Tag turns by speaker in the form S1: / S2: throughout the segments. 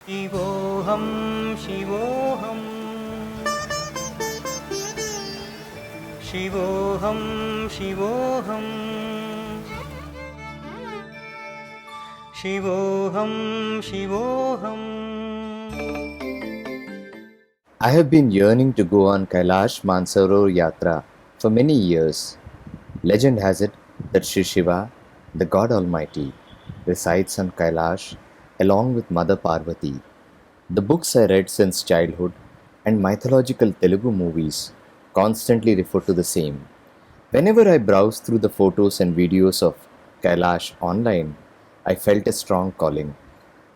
S1: शिवोऽहं शिवोऽहं शिवोऽहं शिवोऽहं शिवोऽहं शिवोऽहम्
S2: I have been yearning to go on Kailash Mansarovar Yatra for many years. Legend has it that Sri Shiva, the God Almighty, resides on Kailash along with Mother Parvati. The books I read since childhood and mythological Telugu movies constantly refer to the same. Whenever I browsed through the photos and videos of Kailash online, I felt a strong calling.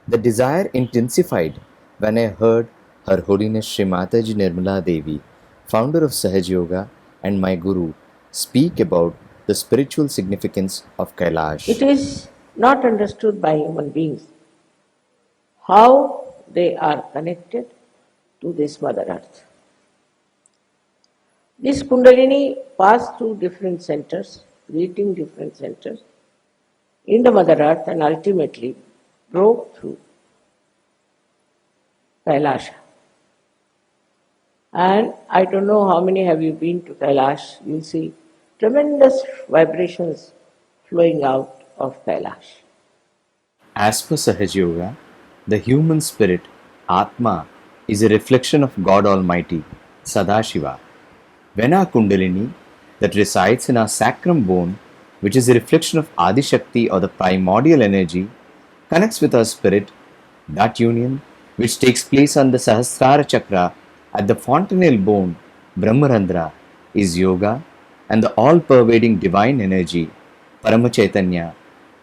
S2: The desire intensified when I heard Her Holiness Sri Mataji Nirmala Devi, founder of Sahaj Yoga and my guru, speak about the spiritual significance of
S3: It
S2: Kailash.
S3: is not understood by human beings how they are connected to this Mother Earth. This Kundalini passed through different centers, creating different centers in the Mother Earth and ultimately broke through Kailasha. And I don't know how many have you been to Kailash. You'll see tremendous vibrations flowing out of Kailash.
S2: As per Sahaj Yoga, the human spirit, Atma, is a reflection of God Almighty, Sadashiva. When our Kundalini, that resides in our sacrum bone, which is a reflection of Adi Shakti or the primordial energy, connects with our spirit, that union, which takes place on the Sahasrara Chakra at the fontanel bone, Brahmarandra, is yoga, and the all pervading divine energy, Paramachaitanya,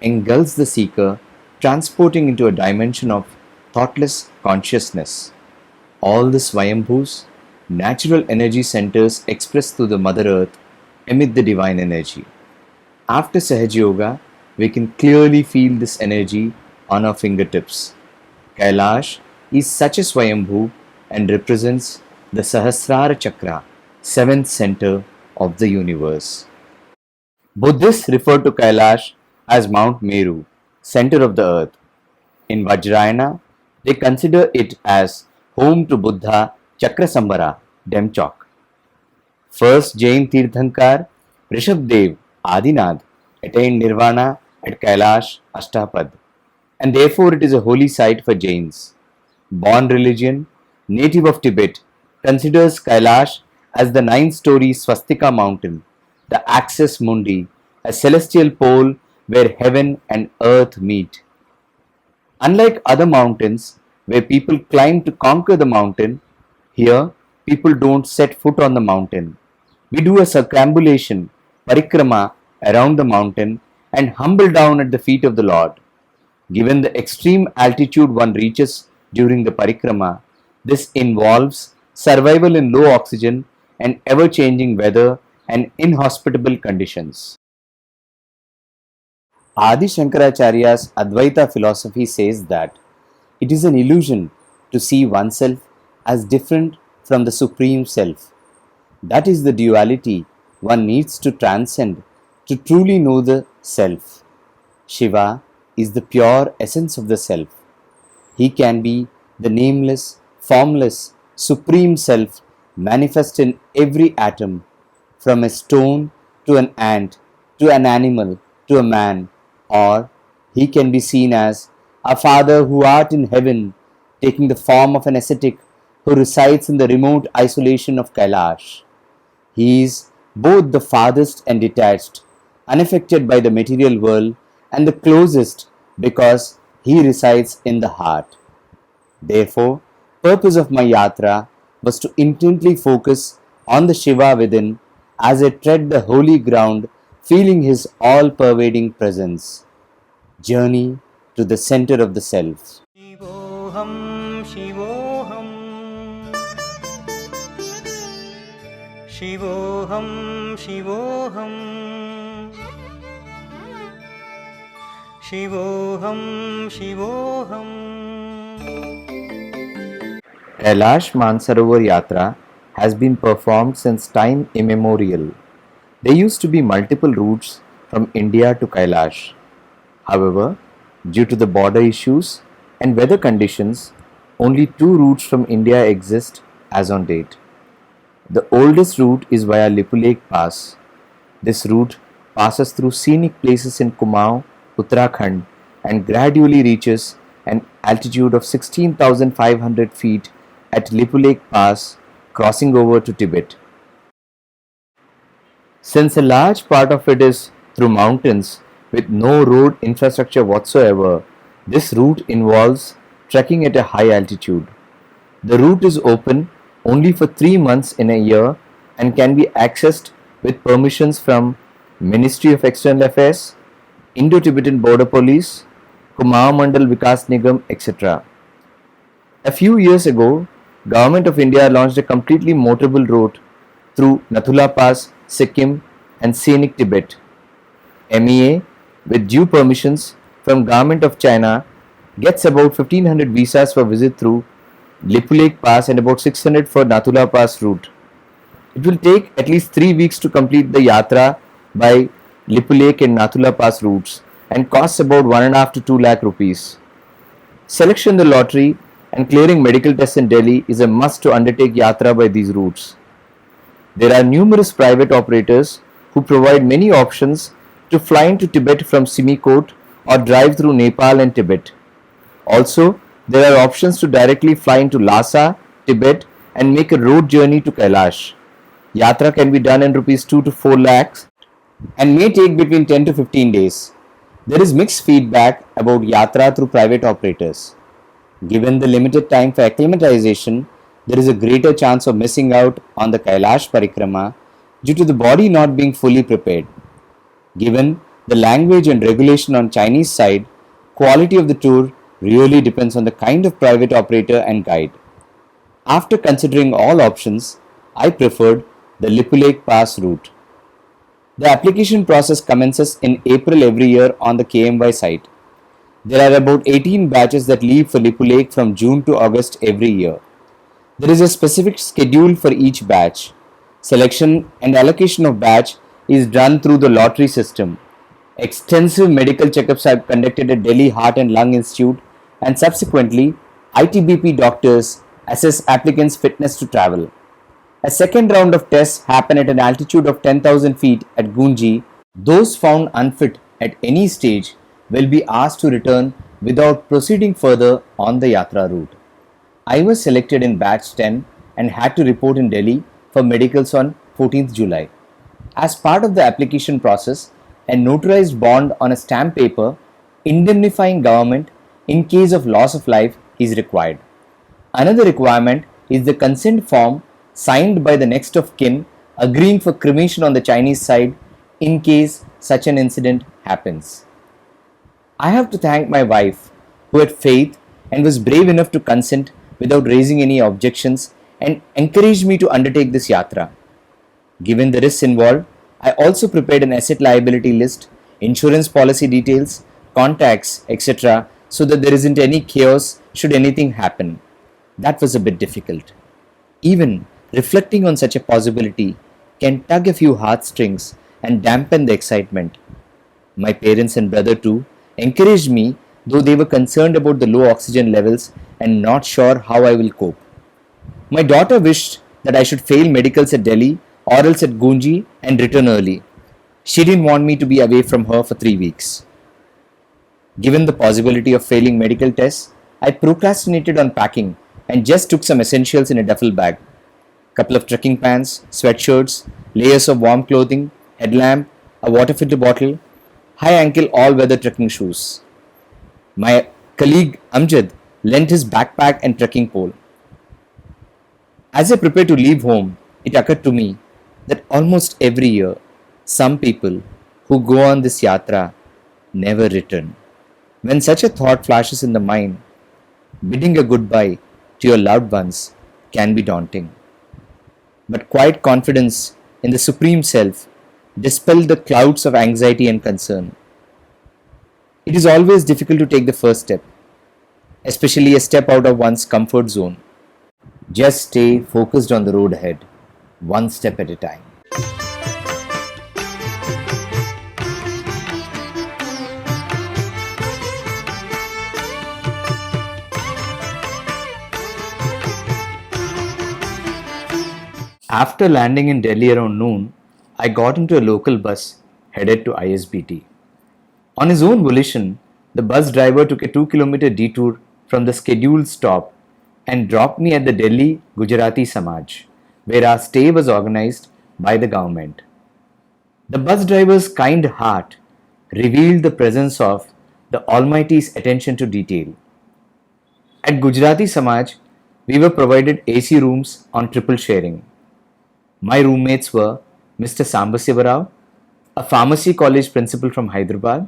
S2: engulfs the seeker, transporting into a dimension of thoughtless consciousness. All the Swayambhus, natural energy centers expressed through the Mother Earth, emit the divine energy. After Sahaj Yoga, we can clearly feel this energy on our fingertips. Kailash is such a Swayambhu and represents the Sahasrara Chakra, seventh center of the universe. Buddhists refer to Kailash as Mount Meru, center of the earth. In Vajrayana, they consider it as home to Buddha Chakrasambhara, Demchok. First Jain Tirthankar Rishabdev Adinath attained Nirvana at Kailash Ashtapad, and therefore it is a holy site for Jains. Born religion, native of Tibet, considers Kailash as the nine-story Swastika mountain, the Axis Mundi, a celestial pole where heaven and earth meet. Unlike other mountains where people climb to conquer the mountain, here people don't set foot on the mountain. We do a circumambulation, parikrama, around the mountain and humble down at the feet of the Lord. Given the extreme altitude one reaches during the parikrama, this involves survival in low oxygen and ever changing weather and inhospitable conditions. Adi Shankaracharya's Advaita philosophy says that it is an illusion to see oneself as different from the Supreme Self. That is the duality one needs to transcend to truly know the Self. Shiva is the pure essence of the Self. He can be the nameless, formless, Supreme Self manifest in every atom, from a stone to an ant, to an animal, to a man, or he can be seen as our Father who art in heaven, taking the form of an ascetic who resides in the remote isolation of Kailash. He is both the farthest and detached, unaffected by the material world, and the closest because he resides in the heart. Therefore, purpose of my yatra was to intently focus on the Shiva within as I tread the holy ground, feeling his all-pervading presence. Journey to the center of the self.
S1: शिवोऽहं शिवोऽहं शिवोऽहं शिवोऽहं शिवोऽहं शिवोऽहम्
S2: Kailash Mansarovar Yatra has been performed since time immemorial. There used to be multiple routes from India to Kailash. However, due to the border issues and weather conditions, Only two routes from India exist as on date. The oldest route is via Lipulek Pass. This route passes through scenic places in Kumaon, Uttarakhand, and gradually reaches an altitude of 16,500 feet at Lipulek Pass, crossing over to Tibet. Since a large part of it is through mountains with no road infrastructure whatsoever, this route involves trekking at a high altitude. The route is open only for 3 months in a year and can be accessed with permissions from Ministry of External Affairs, Indo-Tibetan Border Police, Kumaon Mandal Vikas Nigam, etc. A few years ago, Government of India launched a completely motorable route through Nathula Pass, Sikkim and scenic Tibet. MEA, with due permissions from Government of China, gets about 1500 visas for visit through Lipulek Pass and about 600 for Nathula Pass route. It will take at least 3 weeks to complete the yatra by Lipulek and Nathula Pass routes and costs about 1.5 to 2 lakh rupees. Selection in the lottery and clearing medical tests in Delhi is a must to undertake yatra by these routes. There are numerous private operators who provide many options to fly into Tibet from Simikot or drive through Nepal and Tibet. Also, there are options to directly fly into Lhasa, Tibet and make a road journey to Kailash. Yatra can be done in rupees 2 to 4 lakhs and may take between 10 to 15 days. There is mixed feedback about Yatra through private operators. Given the limited time for acclimatization, there is a greater chance of missing out on the Kailash Parikrama due to the body not being fully prepared. Given the language and regulation on Chinese side, quality of the tour really depends on the kind of private operator and guide. After considering all options, I preferred the Lipulek Pass route. The application process commences in April every year on the KMY site. There are about 18 batches that leave for Lipulek from June to August every year. There is a specific schedule for each batch. Selection and allocation of batch is done through the lottery system. Extensive medical checkups are conducted at Delhi Heart and Lung Institute and subsequently ITBP doctors assess applicants' fitness to travel. A second round of tests happen at an altitude of 10,000 feet at Gunji. Those found unfit at any stage will be asked to return without proceeding further on the Yatra route. I was selected in batch 10 and had to report in Delhi for medicals on 14th July. As part of the application process, a notarized bond on a stamp paper indemnifying government in case of loss of life is required. Another requirement is the consent form signed by the next of kin agreeing for cremation on the Chinese side in case such an incident happens. I have to thank my wife who had faith and was brave enough to consent without raising any objections and encouraged me to undertake this yatra. Given the risks involved, I also prepared an asset liability list, insurance policy details, contacts, etc. so that there isn't any chaos should anything happen. That was a bit difficult. Even reflecting on such a possibility can tug a few heartstrings and dampen the excitement. My parents and brother too encouraged me, though they were concerned about the low oxygen levels and not sure how I will cope. My daughter wished that I should fail medicals at Delhi or else at Gunji and return early. She didn't want me to be away from her for 3 weeks. Given the possibility of failing medical tests, I procrastinated on packing and just took some essentials in a duffel bag. Couple of trekking pants, sweatshirts, layers of warm clothing, headlamp, a water filter bottle, high ankle all-weather trekking shoes. My colleague Amjad lent his backpack and trekking pole. As I prepared to leave home, it occurred to me that almost every year, some people who go on this yatra never return. When such a thought flashes in the mind, bidding a goodbye to your loved ones can be daunting. But quiet confidence in the Supreme Self dispels the clouds of anxiety and concern. It is always difficult to take the first step, especially a step out of one's comfort zone. Just stay focused on the road ahead, one step at a time. After landing in Delhi around noon, I got into a local bus headed to ISBT. On his own volition, the bus driver took a 2-kilometer detour from the scheduled stop and dropped me at the Delhi Gujarati Samaj, where our stay was organized by the government. The bus driver's kind heart revealed the presence of the Almighty's attention to detail. At Gujarati Samaj, we were provided AC rooms on triple sharing. My roommates were Mr. Sambasya Rao, a pharmacy college principal from Hyderabad,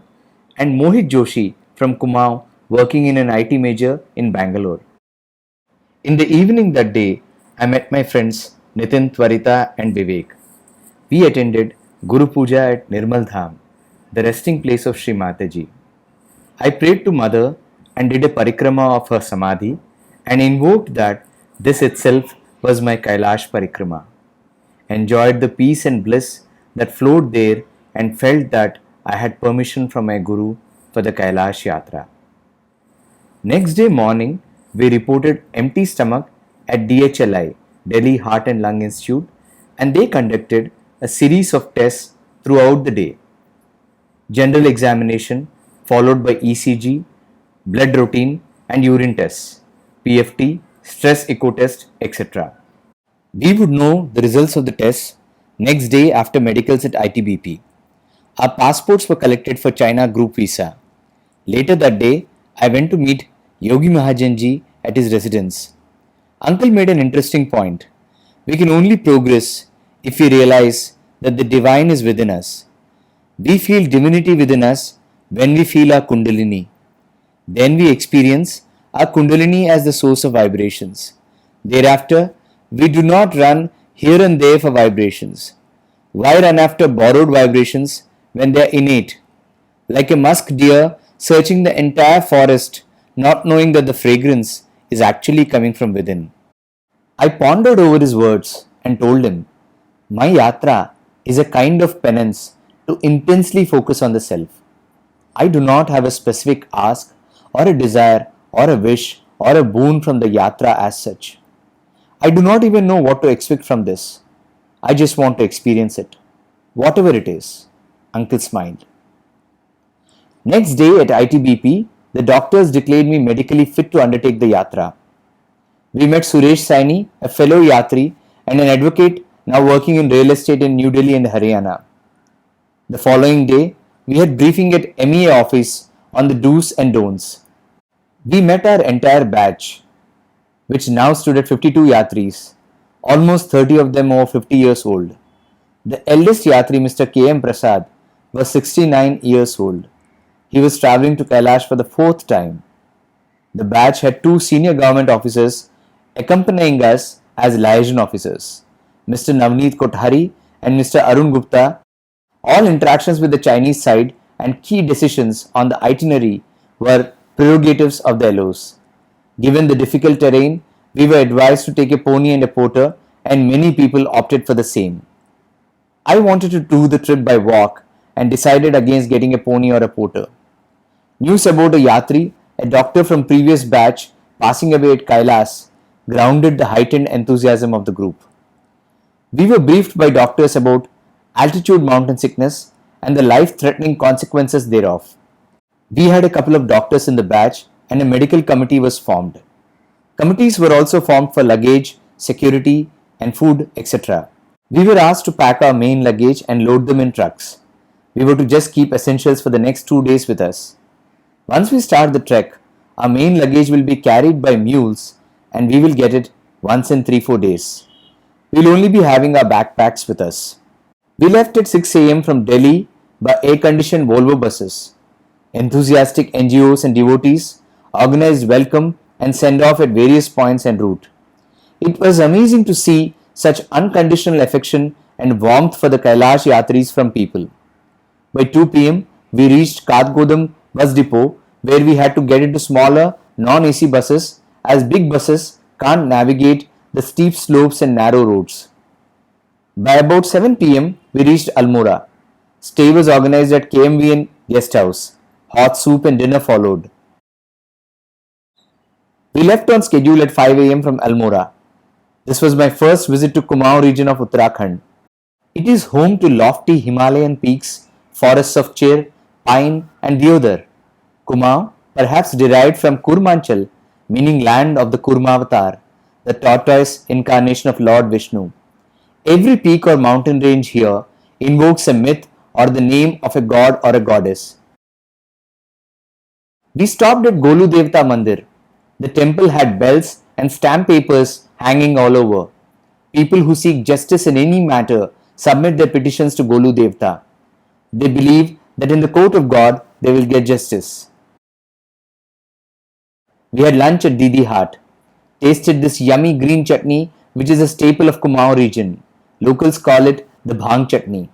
S2: and Mohit Joshi from Kumaon, working in an IT major in Bangalore. In the evening that day, I met my friends Nitin, Twarita, and Vivek. We attended Guru Puja at Nirmal Dham, the resting place of Sri Mataji. I prayed to Mother and did a parikrama of her samadhi and invoked that this itself was my Kailash parikrama. Enjoyed the peace and bliss that flowed there and felt that I had permission from my Guru for the Kailash Yatra. Next day morning, we reported empty stomach at DHLI, Delhi Heart and Lung Institute, and they conducted a series of tests throughout the day. General examination followed by ECG, blood routine and urine tests, PFT, stress echo test, etc. We would know the results of the tests next day after medicals at ITBP. Our passports were collected for China group visa. Later that day, I went to meet Yogi Mahajanji at his residence. Uncle made an interesting point. We can only progress if we realize that the divine is within us. We feel divinity within us when we feel our Kundalini. Then we experience our Kundalini as the source of vibrations. Thereafter, we do not run here and there for vibrations. Why run after borrowed vibrations when they are innate? Like a musk deer searching the entire forest, not knowing that the fragrance is actually coming from within. I pondered over his words and told him, my yatra is a kind of penance to intensely focus on the self. I do not have a specific ask or a desire or a wish or a boon from the yatra as such. I do not even know what to expect from this. I just want to experience it. Whatever it is. Uncle smiled. Next day at ITBP, the doctors declared me medically fit to undertake the yatra. We met Suresh Saini, a fellow yatri and an advocate now working in real estate in New Delhi and Haryana. The following day, we had briefing at MEA office on the do's and don'ts. We met our entire batch, which now stood at 52 yatris, almost 30 of them over 50 years old. The eldest yatri, Mr. K.M. Prasad, was 69 years old. He was travelling to Kailash for the 4th time. The batch had 2 senior government officers accompanying us as liaison officers, Mr. Navneet Kothari and Mr. Arun Gupta. All interactions with the Chinese side and key decisions on the itinerary were prerogatives of the LOs. Given the difficult terrain, we were advised to take a pony and a porter, and many people opted for the same. I wanted to do the trip by walk and decided against getting a pony or a porter. News about a yatri, a doctor from previous batch, passing away at Kailash, grounded the heightened enthusiasm of the group. We were briefed by doctors about altitude mountain sickness and the life-threatening consequences thereof. We had a couple of doctors in the batch and a medical committee was formed. Committees were also formed for luggage, security and food, etc. We were asked to pack our main luggage and load them in trucks. We were to just keep essentials for the next 2 days with us. Once we start the trek, our main luggage will be carried by mules and we will get it once in 3-4 days. We will only be having our backpacks with us. We left at 6 a.m. from Delhi by air-conditioned Volvo buses. Enthusiastic NGOs and devotees organized welcome and send-off at various points en route. It was amazing to see such unconditional affection and warmth for the Kailash Yatris from people. By 2 p.m., we reached Kathgodam bus depot where we had to get into smaller non-AC buses as big buses can't navigate the steep slopes and narrow roads. By about 7 p.m., we reached Almora. Stay was organized at KMVN guest house. Hot soup and dinner followed. We left on schedule at 5 a.m. from Almora. This was my first visit to Kumaon region of Uttarakhand. It is home to lofty Himalayan peaks, forests of Chir, pine and deodar. Kumaon, perhaps derived from Kurmanchal, meaning land of the Kurmavatar, the tortoise incarnation of Lord Vishnu. Every peak or mountain range here invokes a myth or the name of a god or a goddess. We stopped at Golu Devta Mandir. The temple had bells and stamp papers hanging all over. People who seek justice in any matter submit their petitions to Golu Devta. They believe that in the court of God they will get justice. We had lunch at Didi Hut, tasted this yummy green chutney which is a staple of Kumaon region. Locals call it the Bhang chutney.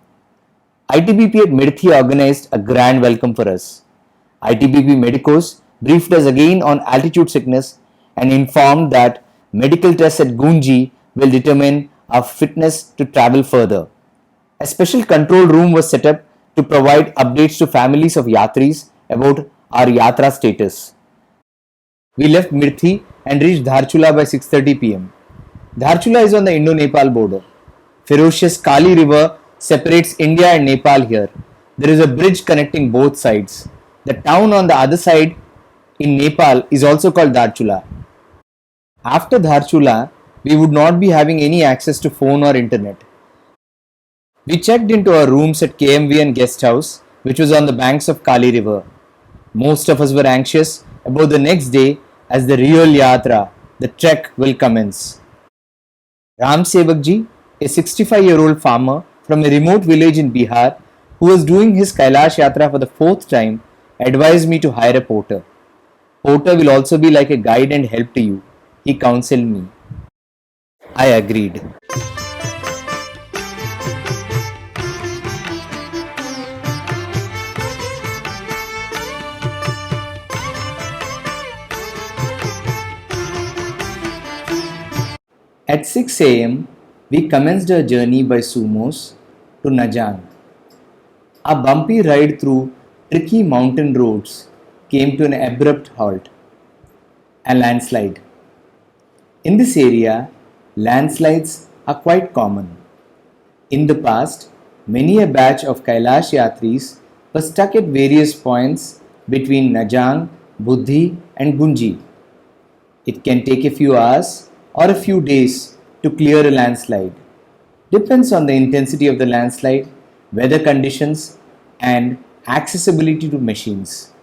S2: ITBP at Mirthi organized a grand welcome for us. ITBP medicos briefed us again on altitude sickness and informed that medical tests at Gunji will determine our fitness to travel further. A special control room was set up to provide updates to families of Yatris about our Yatra status. We left Mirthi and reached Dharchula by 6:30 pm. Dharchula is on the Indo-Nepal border. Ferocious Kali River separates India and Nepal here. There is a bridge connecting both sides. The town on the other side in Nepal is also called Dharchula. After Dharchula, we would not be having any access to phone or internet. We checked into our rooms at KMVN guest house, which was on the banks of Kali River. Most of us were anxious about the next day as the real yatra, the trek, will commence. Ram Sevakji, a 65-year-old farmer from a remote village in Bihar who was doing his Kailash Yatra for the fourth time, advised me to hire a porter. Porter will also be like a guide and help to you, he counseled me. I agreed. At 6 am, we commenced our journey by sumos to Najang. A bumpy ride through tricky mountain roads came to an abrupt halt. A landslide. In this area, landslides are quite common. In the past, many a batch of Kailash Yatris were stuck at various points between Najang, Buddhi and Gunji. It can take a few hours or a few days to clear a landslide. Depends on the intensity of the landslide, weather conditions and accessibility to machines.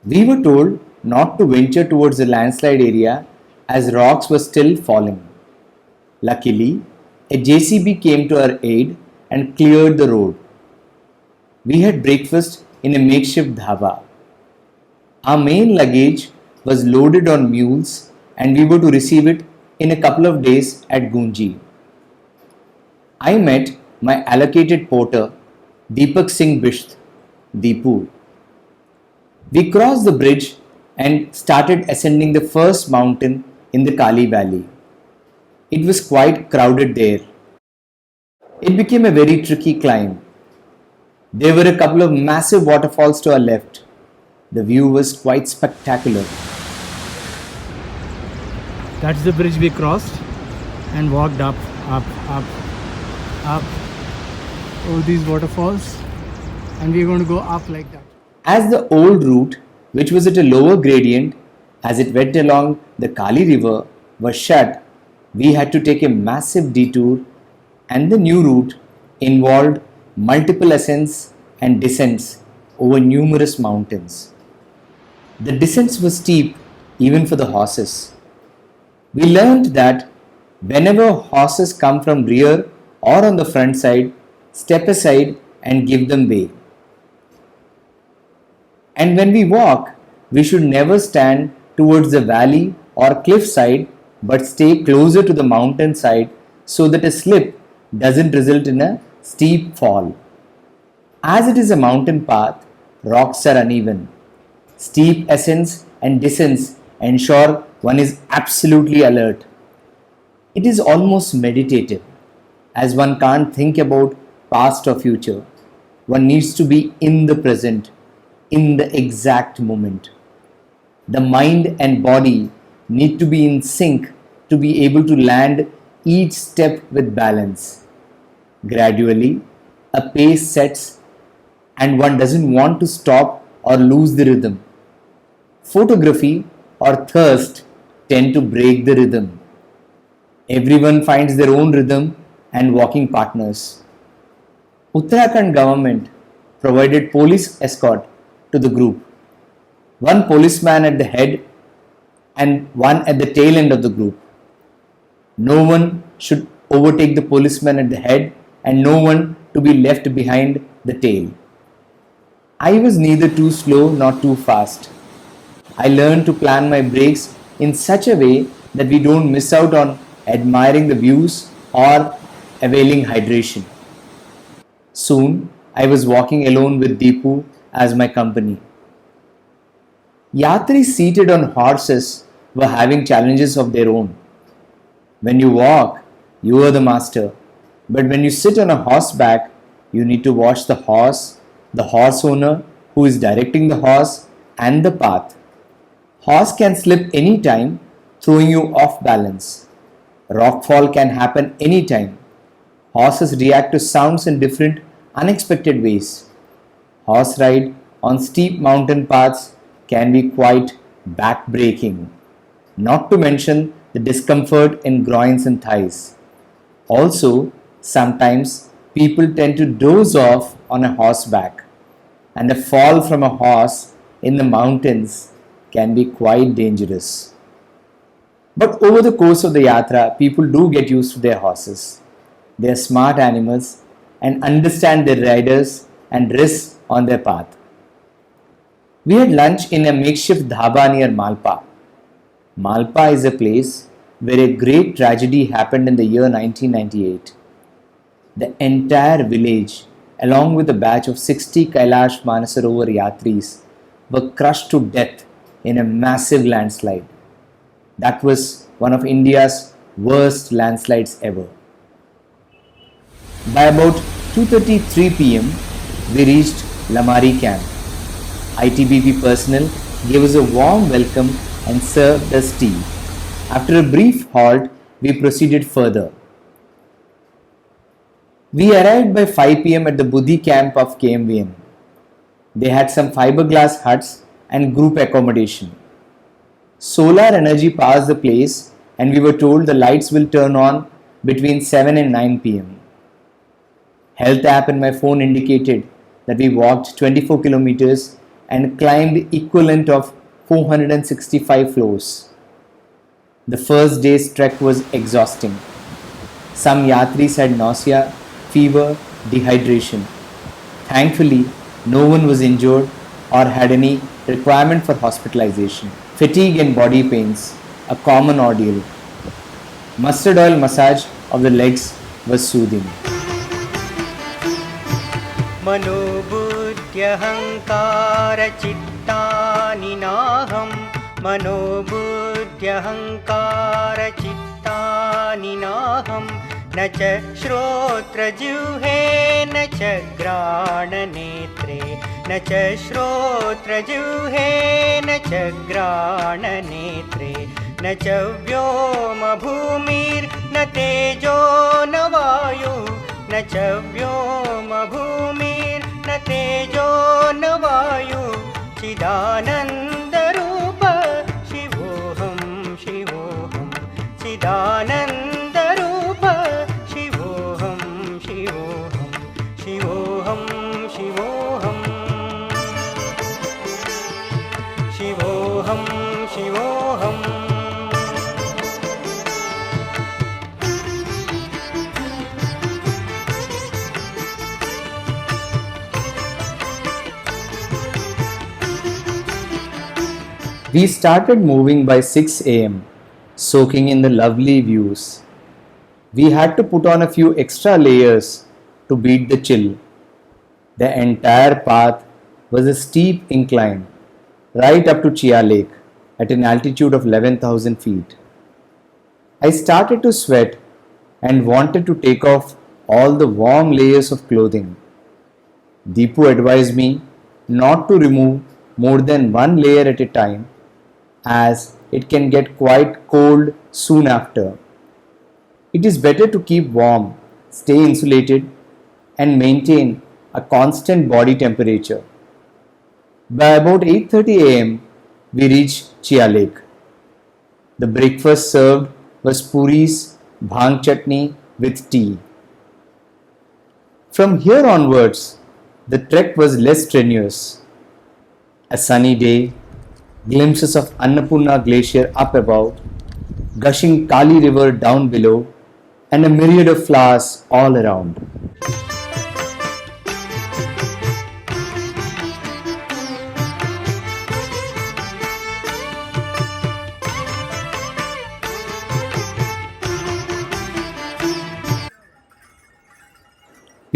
S2: We were told not to venture towards the landslide area as rocks were still falling. Luckily, a JCB came to our aid and cleared the road. We had breakfast in a makeshift dhaba. Our main luggage was loaded on mules and we were to receive it in a couple of days at Gunji. I met my allocated porter, Deepak Singh Bisht, Deepu. We crossed the bridge and started ascending the first mountain in the Kali Valley. It was quite crowded there. It became a very tricky climb. There were a couple of massive waterfalls to our left. The view was quite spectacular.
S4: That's the bridge we crossed and walked up. Oh, these waterfalls, and we're going to go up like that.
S2: As the old route, which was at a lower gradient as it went along the Kali River, was shut, we had to take a massive detour, and the new route involved multiple ascents and descents over numerous mountains. The descents were steep even for the horses. We learned that whenever horses come from rear or on the front side, step aside and give them way. And when we walk, we should never stand towards the valley or cliff side but stay closer to the mountain side so that a slip doesn't result in a steep fall. As it is a mountain path, rocks are uneven. Steep ascents and descents ensure one is absolutely alert. It is almost meditative, as one can't think about past or future. One needs to be in the present, in the exact moment. The mind and body need to be in sync to be able to land each step with balance. Gradually, a pace sets and one doesn't want to stop or lose the rhythm. Photography or thirst tend to break the rhythm. Everyone finds their own rhythm and walking partners. Uttarakhand government provided police escort to the group. One policeman at the head and one at the tail end of the group. No one should overtake the policeman at the head and no one to be left behind the tail. I was neither too slow nor too fast. I learned to plan my breaks in such a way that we don't miss out on admiring the views or availing hydration. Soon, I was walking alone with Deepu as my company. Yatris seated on horses were having challenges of their own. When you walk, you are the master. But when you sit on a horseback, you need to watch the horse owner who is directing the horse, and the path. Horse can slip any time, throwing you off balance. Rockfall can happen anytime. Horses react to sounds in different, unexpected ways. Horse ride on steep mountain paths can be quite back-breaking, not to mention the discomfort in groins and thighs. Also, sometimes people tend to doze off on a horseback, and a fall from a horse in the mountains can be quite dangerous. But over the course of the yatra, people do get used to their horses. They are smart animals and understand their riders and risks on their path. We had lunch in a makeshift dhaba near Malpa. Malpa is a place where a great tragedy happened in the year 1998. The entire village, along with a batch of 60 Kailash Manasarovar Yatris, were crushed to death in a massive landslide. That was one of India's worst landslides ever. By about 2:33 pm, we reached Lamari camp. ITBP personnel gave us a warm welcome and served us tea. After a brief halt, we proceeded further. We arrived by 5 pm at the Buddhi camp of KMVN. They had some fiberglass huts and group accommodation. Solar energy powers the place, and we were told the lights will turn on between 7 and 9 pm. Health app in my phone indicated that we walked 24 kilometers and climbed the equivalent of 465 floors. The first day's trek was exhausting. Some yatris had nausea, fever, dehydration. Thankfully, no one was injured or had any requirement for hospitalization. Fatigue and body pains, a common ordeal. Mustard oil massage of the legs was soothing.
S1: मनोबुद्ध्यहङ्कारचित्तानि नाहं मनोबुद्ध्यहङ्कारचित्तानि नाहं न च श्रोत्रजिह्वे न च घ्राणनेत्रे न च श्रोत्रजिह्वे न च घ्राणनेत्रे न च व्योमभूमिर्न तेजो न वायु न च व्योमभूमिर्न तेजो न वायु चिदानन्दरूप शिवोऽहं शिवोऽहं चिदानन्दरूप शिवोऽहं शिवोऽहं शिवोऽहं शिवोऽहं शिवोऽहं शिवोऽहम्
S2: We started moving by 6 am, soaking in the lovely views. We had to put on a few extra layers to beat the chill. The entire path was a steep incline, right up to Chia Lake at an altitude of 11,000 feet. I started to sweat and wanted to take off all the warm layers of clothing. Deepu advised me not to remove more than one layer at a time, as it can get quite cold soon after. It is better to keep warm, stay insulated, and maintain a constant body temperature. By about 8:30 am, we reached Chia Lake. The breakfast served was puris, bhang chutney with tea. From here onwards, the trek was less strenuous. A sunny day, glimpses of Annapurna Glacier up above, gushing Kali River down below, and a myriad of flowers all around.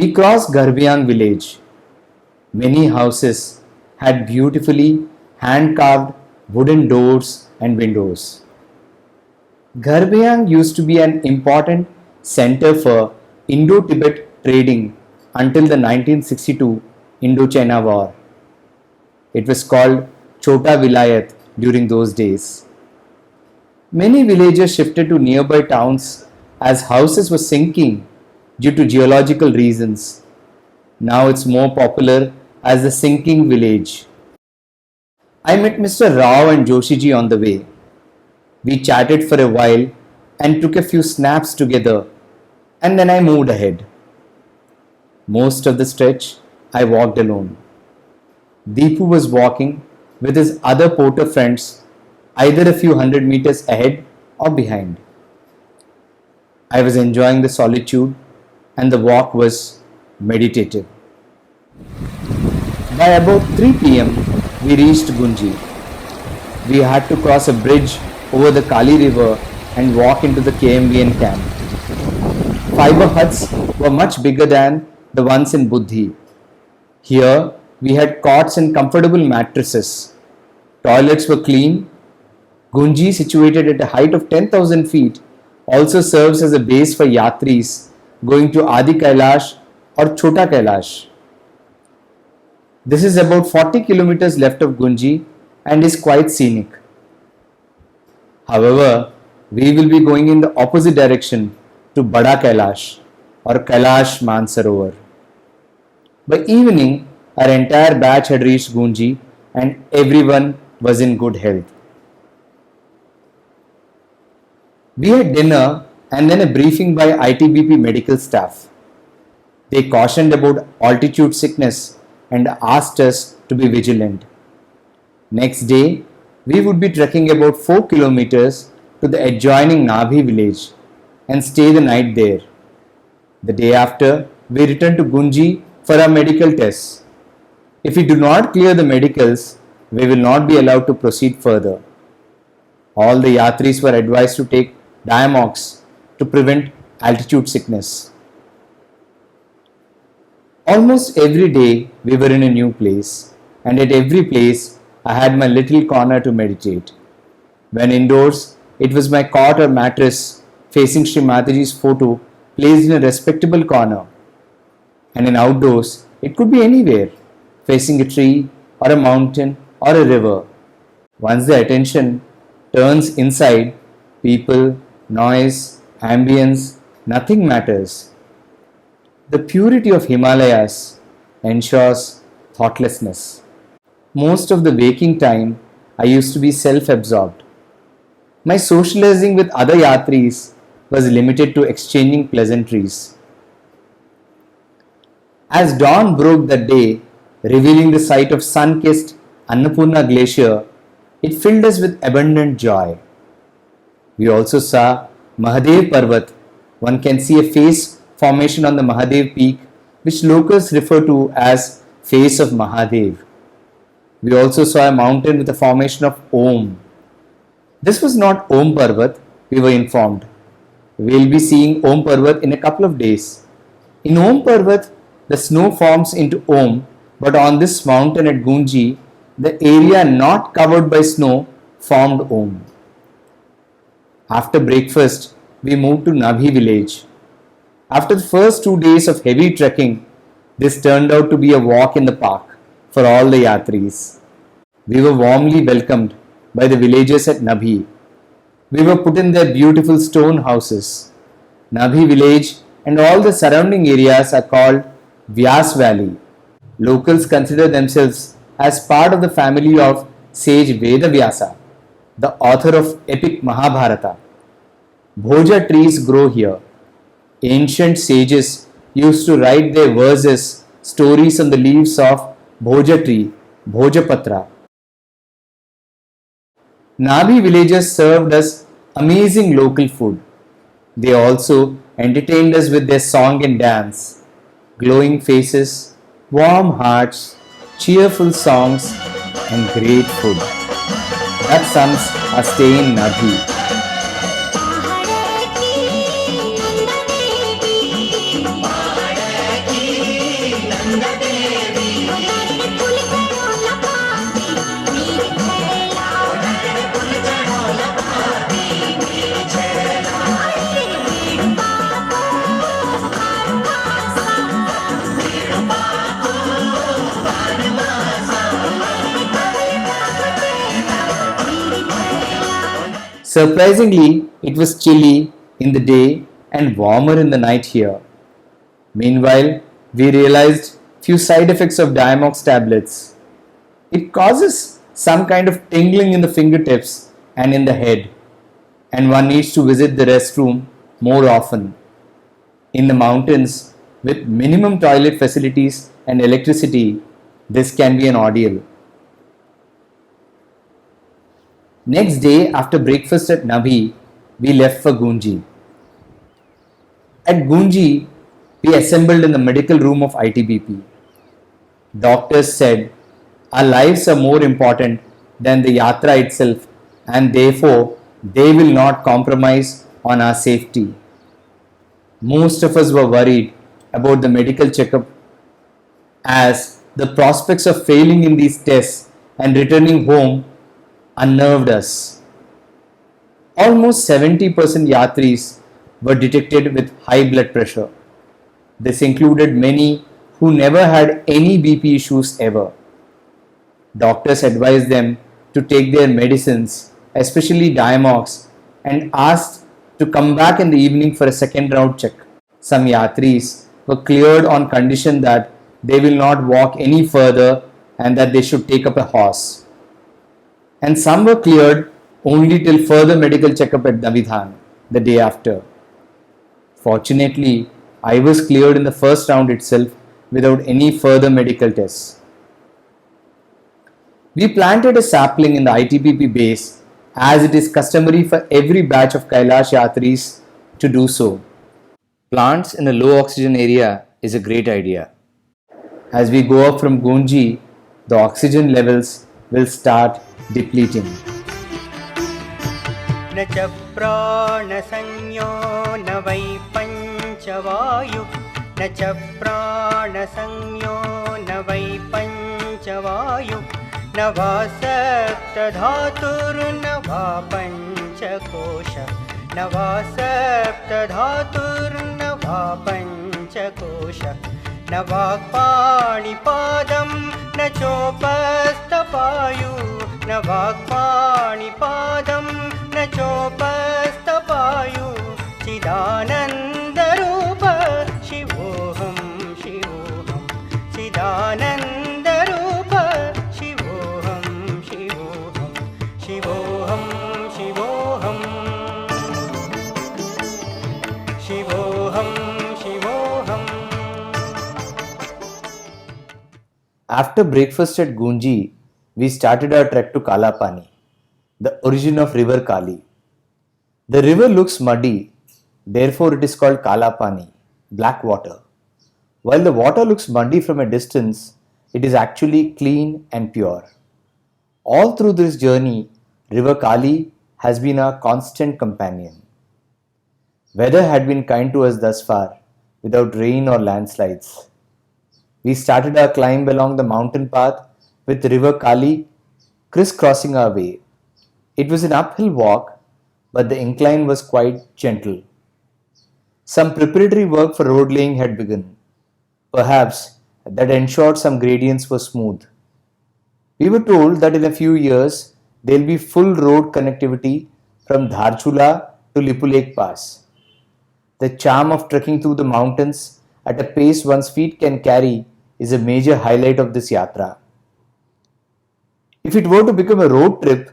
S2: We crossed Garbyang village. Many houses had beautifully hand-carved wooden doors and windows. Garbyang used to be an important center for Indo-Tibet trading until the 1962 Indo-China War. It was called Chota Vilayat during those days. Many villagers shifted to nearby towns as houses were sinking due to geological reasons. Now it's more popular as the sinking village. I met Mr. Rao and Joshiji on the way. We chatted for a while and took a few snaps together, and then I moved ahead. Most of the stretch I walked alone. Deepu was walking with his other porter friends either a few hundred meters ahead or behind. I was enjoying the solitude and the walk was meditative. By about 3 pm, we reached Gunji. We had to cross a bridge over the Kali River and walk into the KMVN camp. Fiber huts were much bigger than the ones in Buddhi. Here, we had cots and comfortable mattresses. Toilets were clean. Gunji, situated at a height of 10,000 feet, also serves as a base for yatris going to Adi Kailash or Chota Kailash. This is about 40 kilometers left of Gunji and is quite scenic. However, we will be going in the opposite direction to Bada Kailash or Kailash Mansarovar. By evening, our entire batch had reached Gunji and everyone was in good health. We had dinner and then a briefing by ITBP medical staff. They cautioned about altitude sickness and asked us to be vigilant. Next day, we would be trekking about 4 kilometers to the adjoining Nabhi village and stay the night there. The day after, we returned to Gunji for our medical tests. If we do not clear the medicals, we will not be allowed to proceed further. All the yatris were advised to take Diamox to prevent altitude sickness. Almost every day we were in a new place, and at every place I had my little corner to meditate. When indoors, it was my cot or mattress facing Sri Mataji's photo placed in a respectable corner. And in outdoors, it could be anywhere, facing a tree or a mountain or a river. Once the attention turns inside, people, noise, ambience, nothing matters. The purity of Himalayas ensures thoughtlessness. Most of the waking time, I used to be self-absorbed. My socializing with other yatris was limited to exchanging pleasantries. As dawn broke that day, revealing the sight of sun-kissed Annapurna Glacier, it filled us with abundant joy. We also saw Mahadev Parvat. One can see a face formation on the Mahadev peak, which locals refer to as face of Mahadev. We also saw a mountain with a formation of Om. This was not Om Parvat, we were informed. We will be seeing Om Parvat in a couple of days. In Om Parvat, the snow forms into Om, but on this mountain at Gunji, the area not covered by snow formed Om. After breakfast, we moved to Nabhi village. After the first 2 days of heavy trekking, this turned out to be a walk in the park for all the yatris. We were warmly welcomed by the villagers at Nabhi. We were put in their beautiful stone houses. Nabhi village and all the surrounding areas are called Vyas Valley. Locals consider themselves as part of the family of sage Vedavyasa, the author of epic Mahabharata. Bhoja trees grow here. Ancient sages used to write their verses, stories on the leaves of Bhoja tree, Bhojapatra. Nabhi villagers served us amazing local food. They also entertained us with their song and dance. Glowing faces, warm hearts, cheerful songs, and great food. That sums our stay in Nabhi. Surprisingly, it was chilly in the day and warmer in the night here. Meanwhile, we realized few side effects of Diamox tablets. It causes some kind of tingling in the fingertips and in the head, and one needs to visit the restroom more often. In the mountains, with minimum toilet facilities and electricity, this can be an ordeal. Next day, after breakfast at Nabhi, we left for Gunji. At Gunji, we assembled in the medical room of ITBP. Doctors said, our lives are more important than the yatra itself, and therefore they will not compromise on our safety. Most of us were worried about the medical checkup as the prospects of failing in these tests and returning home unnerved us. Almost 70% yatris were detected with high blood pressure. This included many who never had any BP issues ever. Doctors advised them to take their medicines, especially Diamox, and asked to come back in the evening for a second round check. Some yatris were cleared on condition that they will not walk any further and that they should take up a horse. And some were cleared only till further medical checkup at Navidhan the day after. Fortunately, I was cleared in the first round itself without any further medical tests. We planted a sapling in the ITBP base as it is customary for every batch of Kailash Yatris to do so. Plants in a low oxygen area is a great idea. As we go up from Gunji, the oxygen levels will start depleting.
S1: न च प्राणसंज्ञो न वै पञ्चवायु न च प्राणसंज्ञो न वै पञ्चवायु न वा सप्तधातुर्न वा पञ्चकोश न वा सप्तधातुर्न वा पञ्चकोश न वाक्पाणिपादं न चोपस्थपायु न वाक्पाणिपादं न चोपस्थपायु चिदानन्दरूप शिवोऽहं शिवोऽहं चिदानन्दरूप शिवोऽहं शिवोऽहं शिवोऽहं शिवोऽहं शिवोऽहं शिवोऽहम्.
S2: After breakfast at Gunji, we started our trek to Kalapani, the origin of river Kali. The river looks muddy, therefore it is called Kalapani, black water. While the water looks muddy from a distance, it is actually clean and pure. All through this journey, river Kali has been our constant companion. Weather had been kind to us thus far, without rain or landslides. We started our climb along the mountain path with river Kali crisscrossing our way. It was an uphill walk, but the incline was quite gentle. Some preparatory work for road laying had begun. Perhaps that ensured some gradients were smooth. We were told that in a few years there will be full road connectivity from Dharchula to Lipu Lake Pass. The charm of trekking through the mountains at a pace one's feet can carry is a major highlight of this yatra. If it were to become a road trip,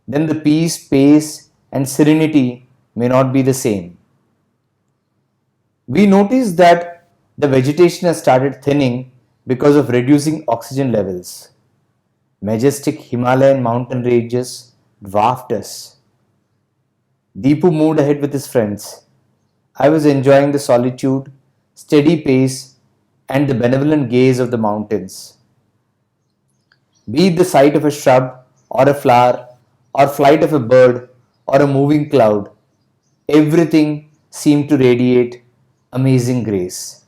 S2: then the peace, pace, and serenity may not be the same. We noticed that the vegetation has started thinning because of reducing oxygen levels. Majestic Himalayan mountain ranges dwarfed us. Deepu moved ahead with his friends. I was enjoying the solitude, steady pace, and the benevolent gaze of the mountains. Be it the sight of a shrub or a flower or flight of a bird or a moving cloud, everything seemed to radiate amazing grace.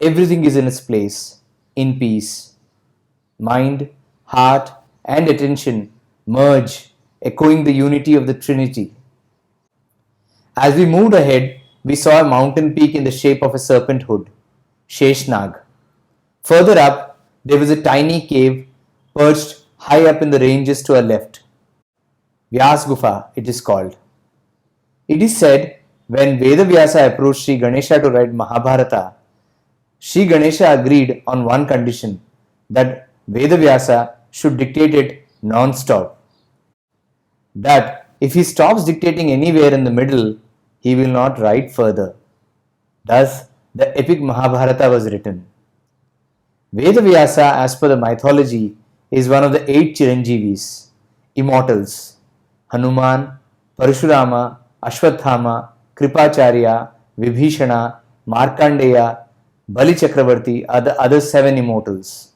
S2: Everything is in its place, in peace. Mind, heart, and attention merge, echoing the unity of the Trinity. As we moved ahead, we saw a mountain peak in the shape of a serpent hood, Sheshnag. Further up, there was a tiny cave perched high up in the ranges to our left. Vyas Gufa, it is called. It is said when Vedavyasa approached Sri Ganesha to write Mahabharata, Sri Ganesha agreed on one condition, that Vedavyasa should dictate it non-stop. That if he stops dictating anywhere in the middle, he will not write further. Thus, the epic Mahabharata was written. Vedavyasa, as per the mythology, is one of the 8 Chiranjeevis, immortals. Hanuman, Parashurama, Ashwathama, Kripacharya, Vibhishana, Markandeya, Bali Chakravarti are the other 7 immortals.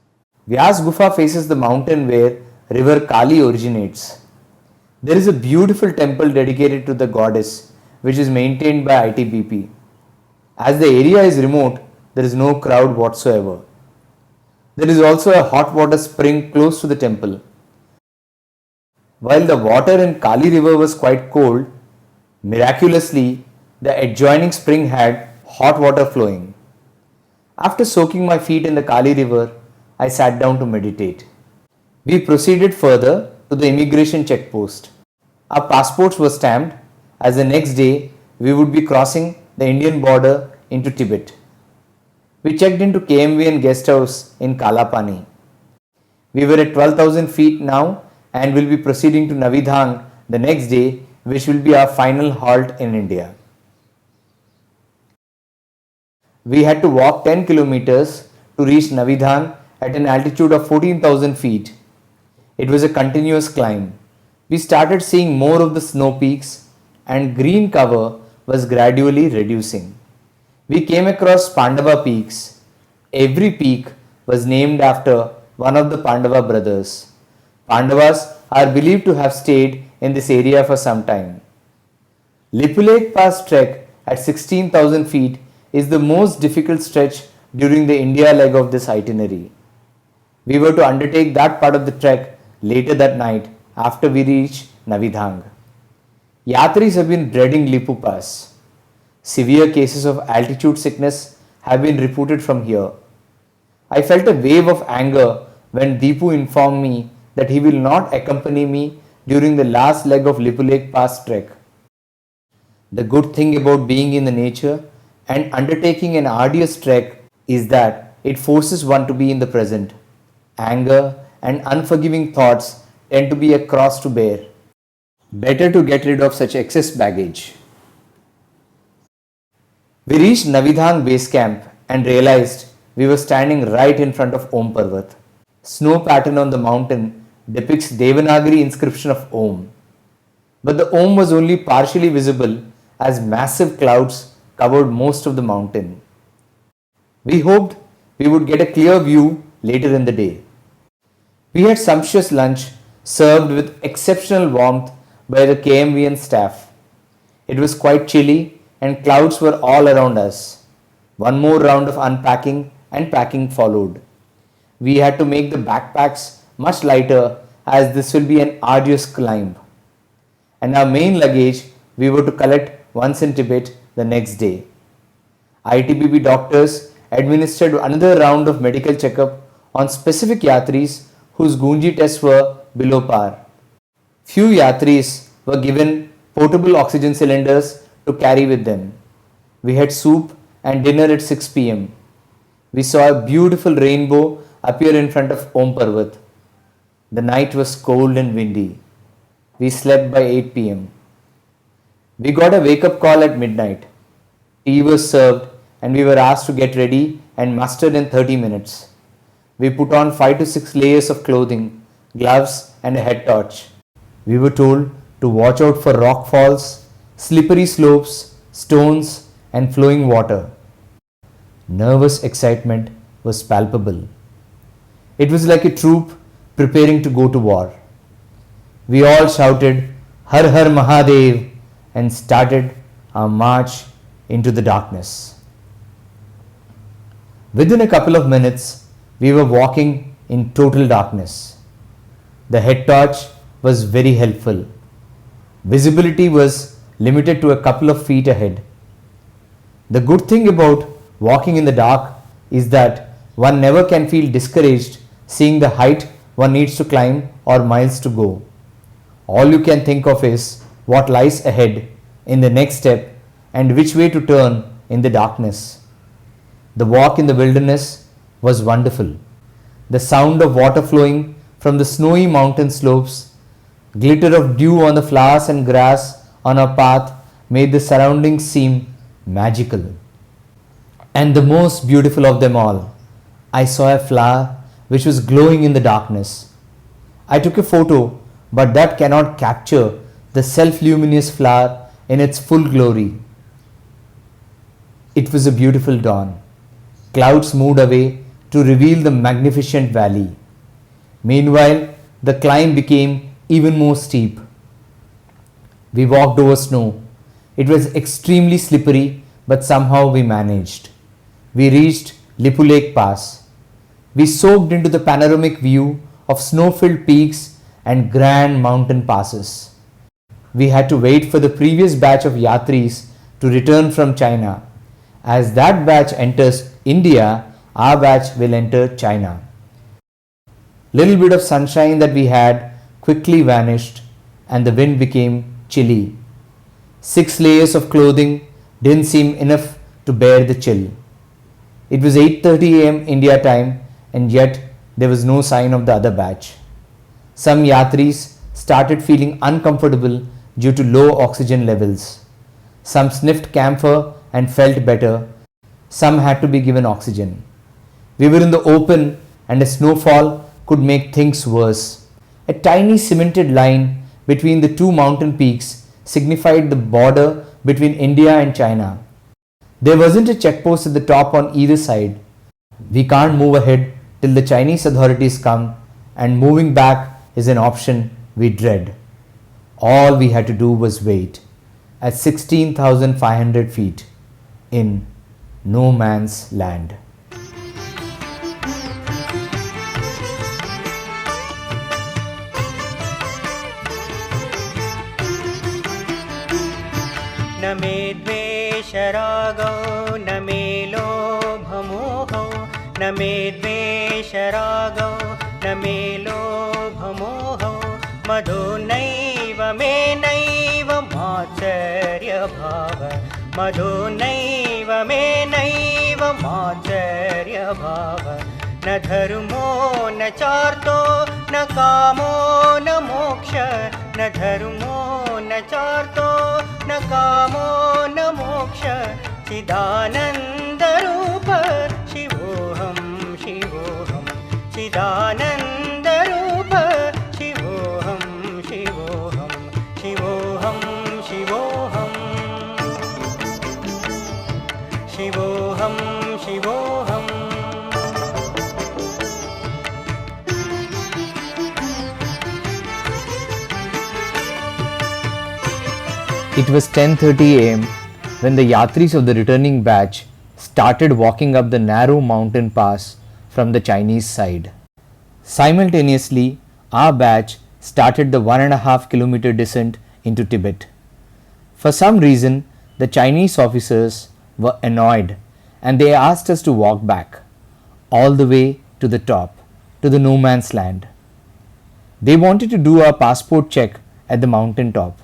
S2: Vyas Gufa faces the mountain where river Kali originates. There is a beautiful temple dedicated to the goddess which is maintained by ITBP. As the area is remote, there is no crowd whatsoever. There is also a hot water spring close to the temple. While the water in Kali river was quite cold, miraculously the adjoining spring had hot water flowing. After soaking my feet in the Kali river, I sat down to meditate. We proceeded further to the immigration checkpost. Our passports were stamped as the next day we would be crossing the Indian border into Tibet. We checked into KMVN guest house in Kalapani. We were at 12,000 feet now and will be proceeding to Navidhang the next day, which will be our final halt in India. We had to walk 10 kilometers to reach Navidhang at an altitude of 14,000 feet. It was a continuous climb. We started seeing more of the snow peaks and green cover was gradually reducing. We came across Pandava peaks. Every peak was named after one of the Pandava brothers. Pandavas are believed to have stayed in this area for some time. Lipu Lake Pass trek at 16,000 feet is the most difficult stretch during the India leg of this itinerary. We were to undertake that part of the trek later that night after we reach Navidhang. Yatris have been dreading Lipu Pass. Severe cases of altitude sickness have been reported from here. I felt a wave of anger when Deepu informed me that he will not accompany me during the last leg of Lipu Lake Pass trek. The good thing about being in the nature and undertaking an arduous trek is that it forces one to be in the present. Anger and unforgiving thoughts tend to be a cross to bear. Better to get rid of such excess baggage. We reached Navidhang base camp and realized we were standing right in front of Om Parvat. Snow pattern on the mountain depicts Devanagari inscription of Om. But the Om was only partially visible as massive clouds covered most of the mountain. We hoped we would get a clear view later in the day. We had sumptuous lunch served with exceptional warmth by the KMVN staff. It was quite chilly and clouds were all around us. One more round of unpacking and packing followed. We had to make the backpacks much lighter as this will be an arduous climb. And our main luggage we were to collect once in Tibet the next day. ITBP doctors administered another round of medical checkup on specific yatris whose Gunji tests were below par.
S5: Few yatris were given portable oxygen cylinders to carry with them. We had soup and dinner at 6 pm. We saw a beautiful rainbow appear in front of Om Parvat. The night was cold and windy. We slept by 8 pm. We got a wake up call at midnight. Tea was served and we were asked to get ready and mustered in 30 minutes. We put on 5 to 6 layers of clothing, gloves, and a head torch. We were told to watch out for rock falls, slippery slopes, stones, and flowing water. Nervous excitement was palpable. It was like a troop preparing to go to war. We all shouted, Har Har Mahadev, and started our march into the darkness. Within a couple of minutes, we were walking in total darkness. The head torch was very helpful. Visibility was limited to a couple of feet ahead. The good thing about walking in the dark is that one never can feel discouraged seeing the height one needs to climb or miles to go. All you can think of is what lies ahead in the next step and which way to turn in the darkness. The walk in the wilderness was wonderful. The sound of water flowing from the snowy mountain slopes, glitter of dew on the flowers and grass on our path made the surroundings seem magical. And the most beautiful of them all, I saw a flower which was glowing in the darkness. I took a photo, but that cannot capture the self-luminous flower in its full glory. It was a beautiful dawn. Clouds moved away to reveal the magnificent valley. Meanwhile, the climb became even more steep. We walked over snow. It was extremely slippery, but somehow we managed. We reached Lipu Lake Pass. We soaked into the panoramic view of snow-filled peaks and grand mountain passes. We had to wait for the previous batch of yatris to return from China. As that batch enters India, our batch will enter China. Little bit of sunshine that we had quickly vanished and the wind became chilly. 6 layers of clothing didn't seem enough to bear the chill. It was 8:30 am India time and yet there was no sign of the other batch. Some yatris started feeling uncomfortable due to low oxygen levels. Some sniffed camphor and felt better. Some had to be given oxygen. We were in the open and a snowfall could make things worse. A tiny cemented line between the two mountain peaks signified the border between India and China. There wasn't a checkpost at the top on either side. We can't move ahead till the Chinese authorities come, and moving back is an option we dread. All we had to do was wait at 16,500 feet in no man's land.
S1: न मे द्वेषरागौ न मे लोभमोहौ न मे द्वेषरागौ न मे लोभमोहौ मधो नैव मे नैव मात्सर्यभाव मधो नैव मे नैव मात्सर्यभाव न धर्मो न चार्तो न कामो न मोक्ष न धर्मो न चार्तो न कामो न मोक्ष चिदानन्दरूप शिवोऽहं शिवोऽहं चिदानन्दरूप शिवोऽहं शिवोऽहं शिवोऽहं शिवोऽहं शिवोऽहं शिवोऽहम्
S5: It was 10:30 am when the yatris of the returning batch started walking up the narrow mountain pass from the Chinese side. Simultaneously, our batch started the 1.5 kilometer descent into Tibet. For some reason, the Chinese officers were annoyed and they asked us to walk back all the way to the top, to the no man's land. They wanted to do our passport check at the mountain top.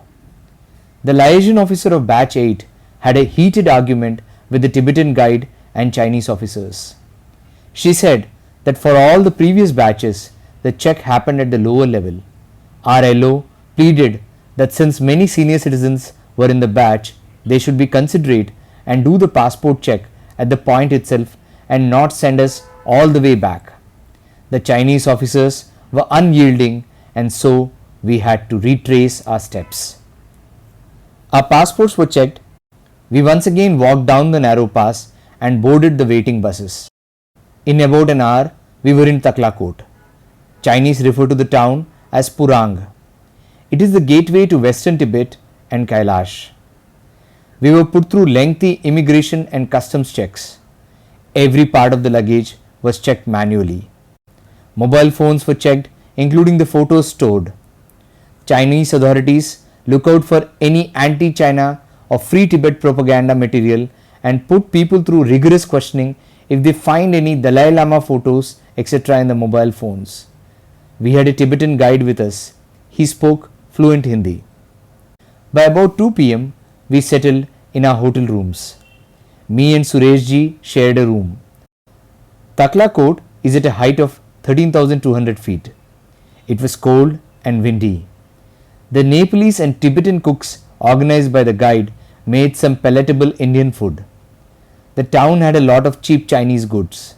S5: The liaison officer of Batch 8 had a heated argument with the Tibetan guide and Chinese officers. She said that for all the previous batches, the check happened at the lower level. Our LO pleaded that since many senior citizens were in the batch, they should be considerate and do the passport check at the point itself and not send us all the way back. The Chinese officers were unyielding, and so we had to retrace our steps. Our passports were checked. We once again walked down the narrow pass and boarded the waiting buses. In about an hour, we were in Taklakot. Chinese refer to the town as Purang. It is the gateway to western Tibet and Kailash. We were put through lengthy immigration and customs checks. Every part of the luggage was checked manually. Mobile phones were checked, including the photos stored. Chinese authorities look out for any anti-China or free Tibet propaganda material and put people through rigorous questioning if they find any Dalai Lama photos, etc. in the mobile phones. We had a Tibetan guide with us. He spoke fluent Hindi. By about 2 p.m., we settled in our hotel rooms. Me and Sureshji shared a room. Taklakot is at a height of 13,200 feet. It was cold and windy. The Nepalese and Tibetan cooks organized by the guide made some palatable Indian food. The town had a lot of cheap Chinese goods.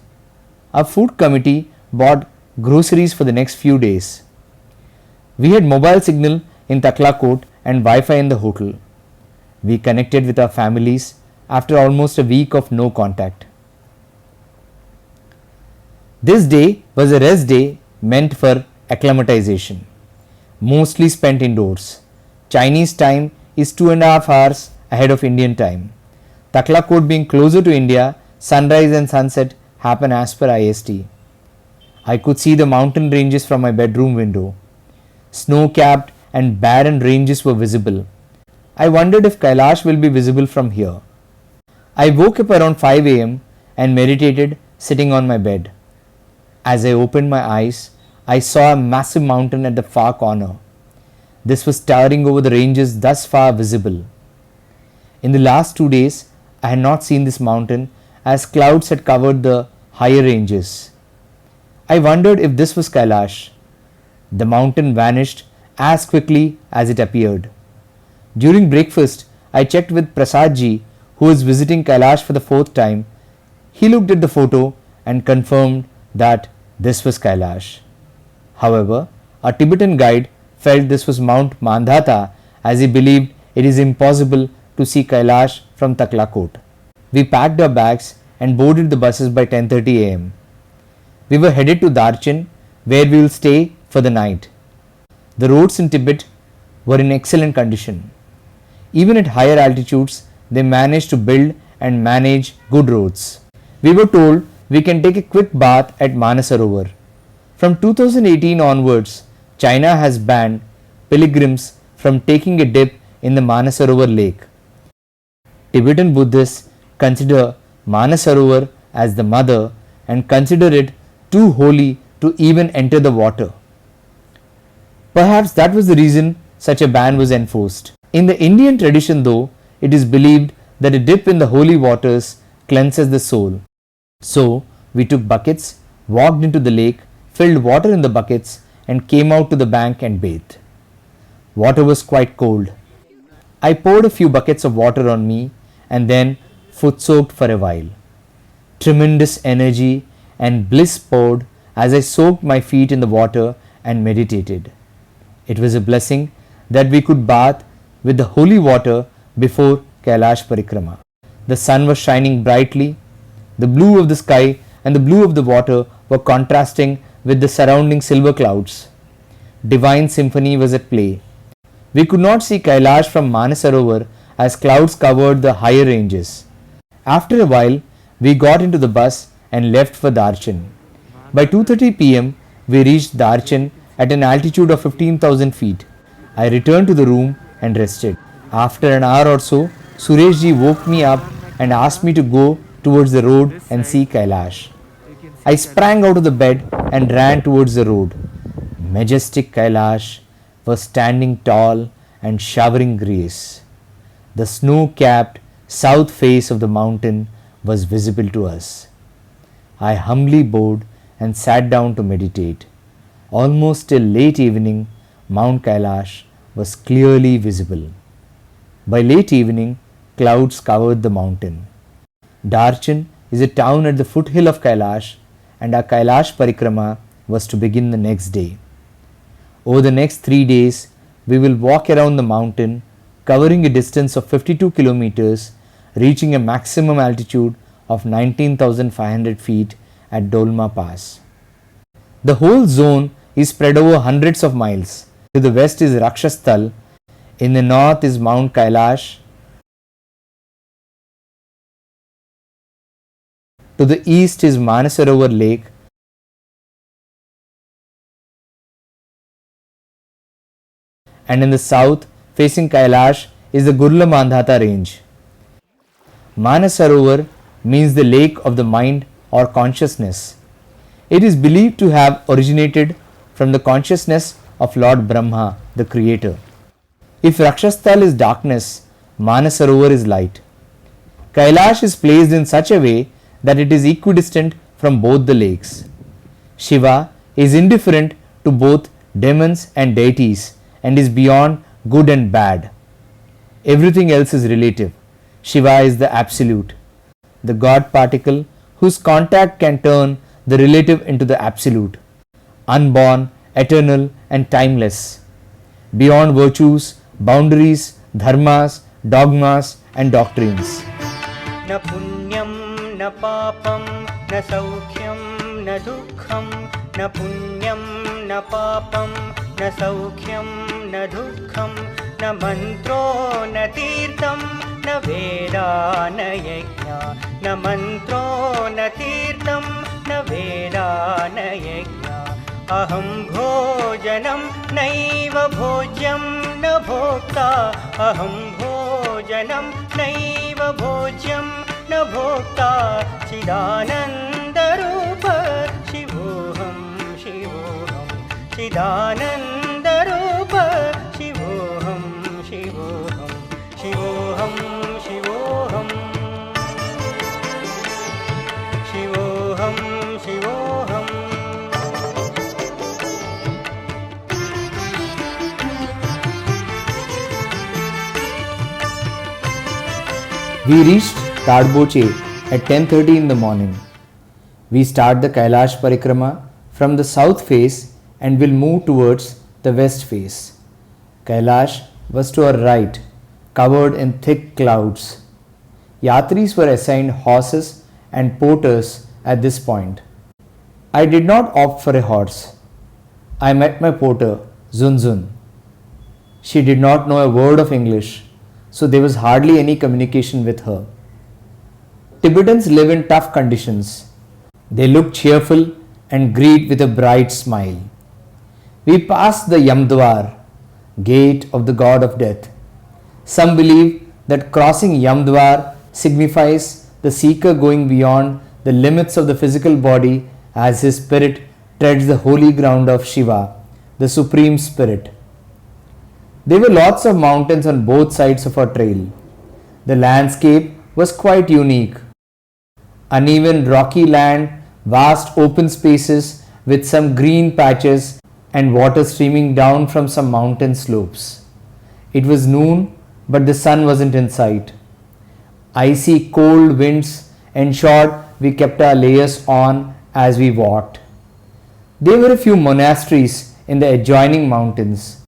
S5: Our food committee bought groceries for the next few days. We had mobile signal in Taklakot and Wi-Fi in the hotel. We connected with our families after almost a week of no contact. This day was a rest day meant for acclimatization, mostly spent indoors. Chinese time is 2.5 hours ahead of Indian time. Taklakot being closer to India, sunrise and sunset happen as per IST. I could see the mountain ranges from my bedroom window. Snow-capped and barren ranges were visible. I wondered if Kailash will be visible from here. I woke up around 5 a.m. and meditated sitting on my bed. As I opened my eyes, I saw a massive mountain at the far corner. This was towering over the ranges thus far visible. In the last 2 days, I had not seen this mountain as clouds had covered the higher ranges. I wondered if this was Kailash. The mountain vanished as quickly as it appeared. During breakfast, I checked with Prasadji, who was visiting Kailash for the 4th time. He looked at the photo and confirmed that this was Kailash. However, our Tibetan guide felt this was Mount Mandhata, as he believed it is impossible to see Kailash from Taklakot. We packed our bags and boarded the buses by 10:30 a.m. We were headed to Darchin, where we will stay for the night. The roads in Tibet were in excellent condition. Even at higher altitudes, they managed to build and manage good roads. We were told we can take a quick bath at Manasarovar. From 2018 onwards, China has banned pilgrims from taking a dip in the Manasarovar lake. Tibetan Buddhists consider Manasarovar as the mother and consider it too holy to even enter the water. Perhaps that was the reason such a ban was enforced. In the Indian tradition, though, it is believed that a dip in the holy waters cleanses the soul. So, we took buckets, walked into the lake, filled water in the buckets, and came out to the bank and bathed. Water was quite cold. I poured a few buckets of water on me and then foot soaked for a while. Tremendous energy and bliss poured as I soaked my feet in the water and meditated. It was a blessing that we could bath with the holy water before Kailash Parikrama. The sun was shining brightly. The blue of the sky and the blue of the water were contrasting with the surrounding silver clouds. Divine symphony was at play. We could not see Kailash from Manasarovar as clouds covered the higher ranges. After a while, we got into the bus and left for Darchin. By 2:30 p.m., we reached Darchin at an altitude of 15,000 feet. I returned to the room and rested. After an hour or so, Sureshji woke me up and asked me to go towards the road and see Kailash. I sprang out of the bed and ran towards the road. Majestic Kailash, was standing tall and showering grace. The snow-capped south face of the mountain was visible to us. I humbly bowed and sat down to meditate. Almost till late evening, Mount Kailash was clearly visible. By late evening, clouds covered the mountain. Darchan is a town at the foothill of Kailash, and our Kailash Parikrama was to begin the next day. Over the next 3 days, we will walk around the mountain, covering a distance of 52 kilometers, reaching a maximum altitude of 19,500 feet at Dolma Pass. The whole zone is spread over hundreds of miles. To the west is Rakshasthal, in the north is Mount Kailash, to the east is Manasarovar Lake, and in the south, facing Kailash, is the Gurla Mandhata range. Manasarovar means the lake of the mind or consciousness. It is believed to have originated from the consciousness of Lord Brahma, the creator. If Rakshasthal is darkness, Manasarovar is light. Kailash is placed in such a way that it is equidistant from both the lakes. Shiva is indifferent to both demons and deities and is beyond good and bad. Everything else is relative. Shiva is the absolute, the God particle whose contact can turn the relative into the absolute, unborn, eternal and timeless, beyond virtues, boundaries, dharmas, dogmas and doctrines.
S1: न पुण्यं न पापं न सौख्यं न दुःखं न पुण्यं न पापं न सौख्यं न दुःखं न मन्त्रो न तीर्थं न वेदा न यज्ञा न मन्त्रो न तीर्थं न वेदा न यज्ञा अहं भोजनं नैव भोज्यं न भोक्ता अहं भोजनं नैव भोज्यं न भोक्ता चिदानन्दरूप शिवोऽहं शिवोऽहं चिदानन्दरूप शिवोऽहं शिवोऽहं शिवोऽहं शिवोऽहं शिवोऽहं शिवोऽहम्
S5: We reached Tadboche at 10:30 in the morning. We start the Kailash Parikrama from the south face and will move towards the west face. Kailash was to our right, covered in thick clouds. Yatris were assigned horses and porters at this point. I did not opt for a horse. I met my porter, Zunzun. She did not know a word of English, so there was hardly any communication with her. Tibetans live in tough conditions. They look cheerful and greet with a bright smile. We passed the Yamdwar, gate of the god of death. Some believe that crossing Yamdwar signifies the seeker going beyond the limits of the physical body as his spirit treads the holy ground of Shiva, the supreme spirit. There were lots of mountains on both sides of our trail. The landscape was quite unique. Uneven rocky land, vast open spaces with some green patches and water streaming down from some mountain slopes. It was noon, but the sun wasn't in sight. Icy cold winds ensured we kept our layers on as we walked. There were a few monasteries in the adjoining mountains.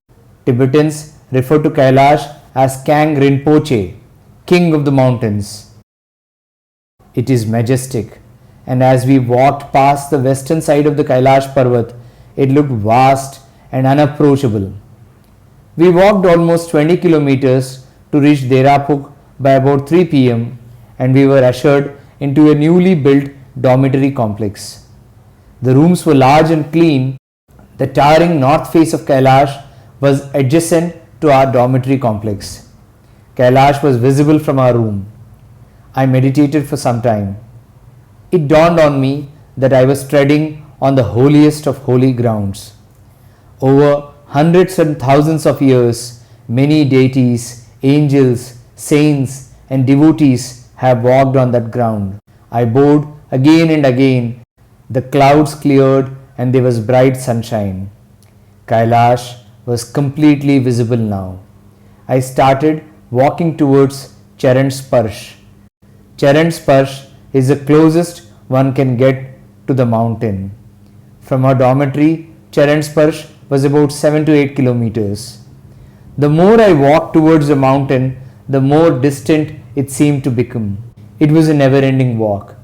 S5: Tibetans refer to Kailash as Kang Rinpoche, king of the mountains. It is majestic, and as we walked past the western side of the Kailash Parvat, it looked vast and unapproachable. We walked almost 20 kilometers to reach Derapuk by about 3 p.m. and we were ushered into a newly built dormitory complex. The rooms were large and clean. The towering north face of Kailash was adjacent to our dormitory complex. Kailash was visible from our room. I meditated for some time. It dawned on me that I was treading on the holiest of holy grounds. Over hundreds and thousands of years, many deities, angels, saints, and devotees have walked on that ground. I bowed again and again. The clouds cleared and there was bright sunshine. Kailash was completely visible now. I started walking towards Charan Sparsh. Charan Sparsh is the closest one can get to the mountain. From our dormitory, Charan Sparsh was about 7 to 8 kilometers. The more I walked towards the mountain, the more distant it seemed to become. It was a never-ending walk.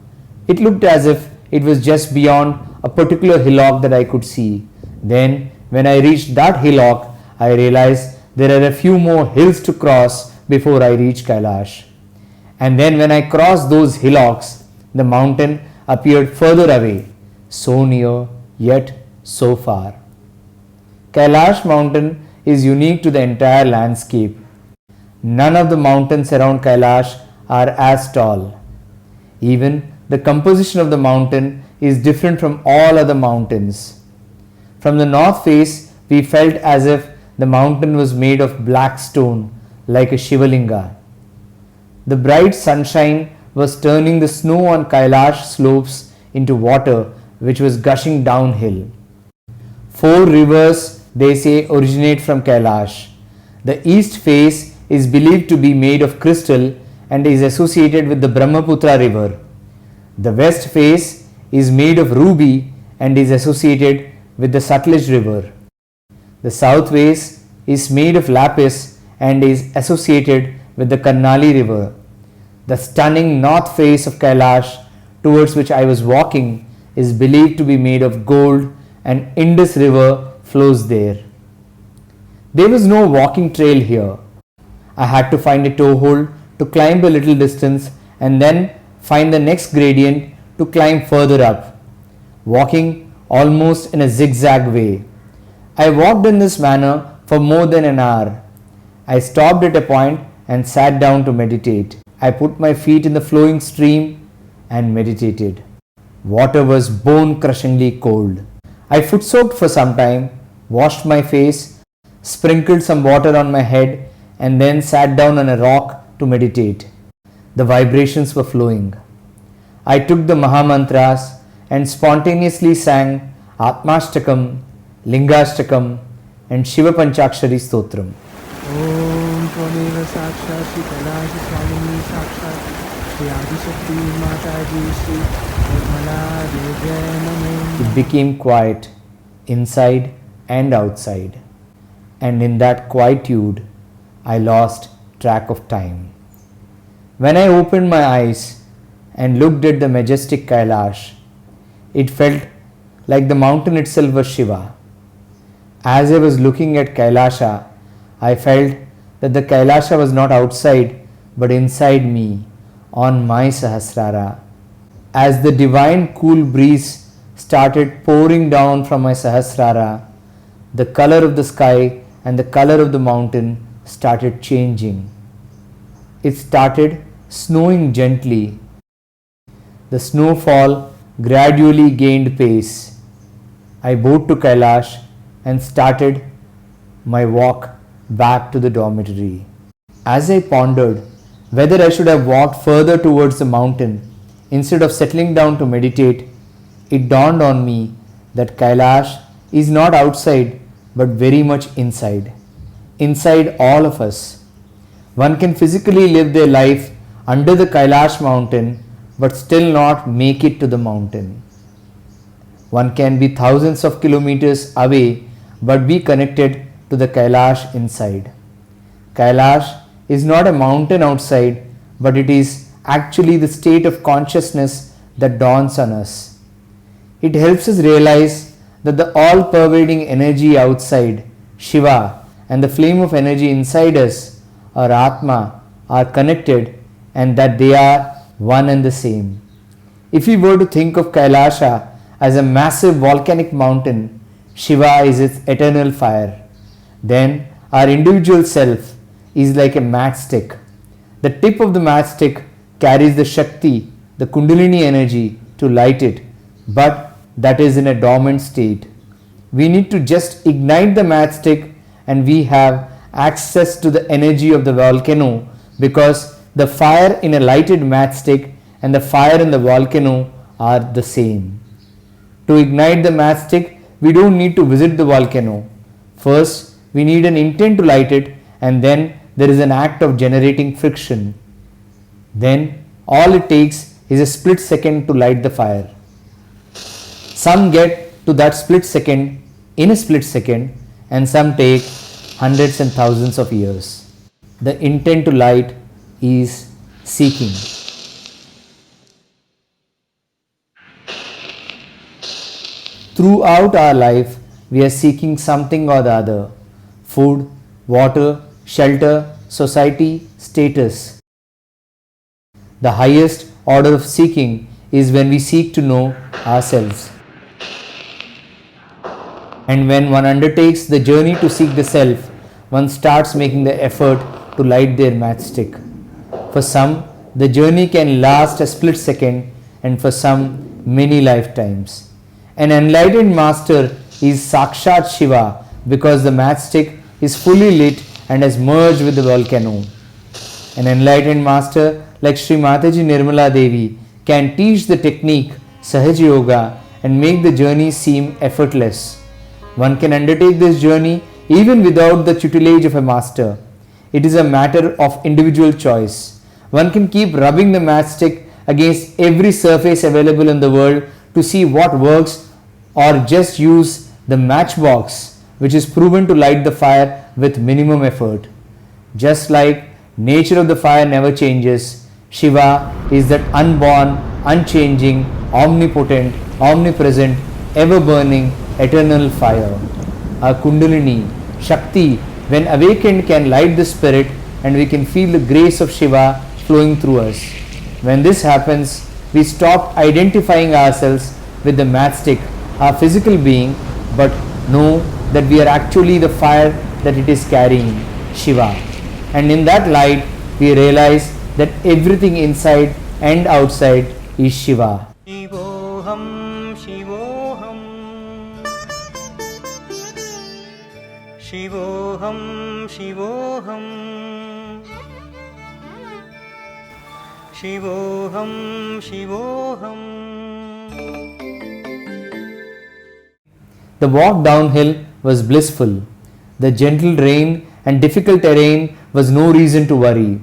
S5: It looked as if it was just beyond a particular hillock that I could see. Then, when I reached that hillock, I realized there are a few more hills to cross before I reach Kailash. And then when I crossed those hillocks, the mountain appeared further away, so near yet so far. Kailash mountain is unique to the entire landscape. None of the mountains around Kailash are as tall. Even the composition of the mountain is different from all other mountains. From the north face, we felt as if the mountain was made of black stone, like a Shivalinga. The bright sunshine was turning the snow on Kailash slopes into water which was gushing downhill. 4 rivers, they say, originate from Kailash. The east face is believed to be made of crystal and is associated with the Brahmaputra river. The west face is made of ruby and is associated with the Sutlej river. The south face is made of lapis and is associated with the Karnali river. The stunning north face of Kailash, towards which I was walking, is believed to be made of gold, and Indus river flows there. There was no walking trail here. I had to find a toehold to climb a little distance and then find the next gradient to climb further up, walking almost in a zigzag way. I walked in this manner for more than an hour. I stopped at a point and sat down to meditate. I put my feet in the flowing stream and meditated. Water was bone-crushingly cold. I foot-soaked for some time, washed my face, sprinkled some water on my head, and then sat down on a rock to meditate. The vibrations were flowing. I took the Mahamantras and spontaneously sang Atmashtakam, Lingashtakam, and Shiva Panchakshari Stotram.
S4: Om Twameva Sakshat Shri Kailash Swamini Sakshat Shri Adi Shakti Mataji Shri Nirmala Devya Namo.
S5: It became quiet inside and outside, and in that quietude I lost track of time. When I opened my eyes and looked at the majestic Kailash, it felt like the mountain itself was Shiva. As I was looking at Kailasha, I felt that the Kailasha was not outside but inside me, on my Sahasrara. As the divine cool breeze started pouring down from my Sahasrara, the color of the sky and the color of the mountain started changing. It started snowing gently. The snowfall gradually gained pace. I bowed to Kailash and started my walk back to the dormitory. As I pondered whether I should have walked further towards the mountain instead of settling down to meditate, it dawned on me that Kailash is not outside but very much inside all of us. One can physically live their life under the Kailash mountain but still not make it to the mountain. One can be thousands of kilometers away but be connected to the Kailash inside. Kailash is not a mountain outside, but it is actually the state of consciousness that dawns on us. It helps us realize that the all-pervading energy outside, Shiva, and the flame of energy inside us, or Atma, are connected and that they are one and the same. If we were to think of Kailasha as a massive volcanic mountain, Shiva is its eternal fire, then our individual self is like a matchstick. The tip of the matchstick carries the Shakti, the Kundalini energy to light it, but that is in a dormant state. We need to just ignite the matchstick and we have access to the energy of the volcano, because the fire in a lighted matchstick and the fire in the volcano are the same. To ignite the matchstick, we don't need to visit the volcano. First, we need an intent to light it, and then there is an act of generating friction. Then all it takes is a split second to light the fire. Some get to that split second in a split second, and some take hundreds and thousands of years. The intent to light is seeking. Throughout our life, we are seeking something or the other: food, water, shelter, society, status. The highest order of seeking is when we seek to know ourselves. And when one undertakes the journey to seek the self, one starts making the effort to light their matchstick. For some, the journey can last a split second, and for some, many lifetimes. An enlightened master is Sakshat Shiva, because the matchstick is fully lit and has merged with the volcano. An enlightened master like Sri Mataji Nirmala Devi can teach the technique Sahaja Yoga and make the journey seem effortless. One can undertake this journey even without the tutelage of a master. It is a matter of individual choice. One can keep rubbing the matchstick against every surface available in the world to see what works, or just use the matchbox, which is proven to light the fire with minimum effort. Just like nature of the fire never changes, Shiva is that unborn, unchanging, omnipotent, omnipresent, ever burning, eternal fire. Our Kundalini, Shakti, when awakened, can light the spirit, and we can feel the grace of Shiva flowing through us. When this happens, we stop identifying ourselves with the matchstick, our physical being, but know that we are actually the fire that it is carrying, Shiva. And in that light, we realize that everything inside and outside is Shiva.
S1: शिवोऽहं शिवोऽहं शिवोऽहं शिवोऽहं शिवोऽहं शिवोऽहम्.
S5: The walk downhill was blissful. The gentle rain and difficult terrain was no reason to worry.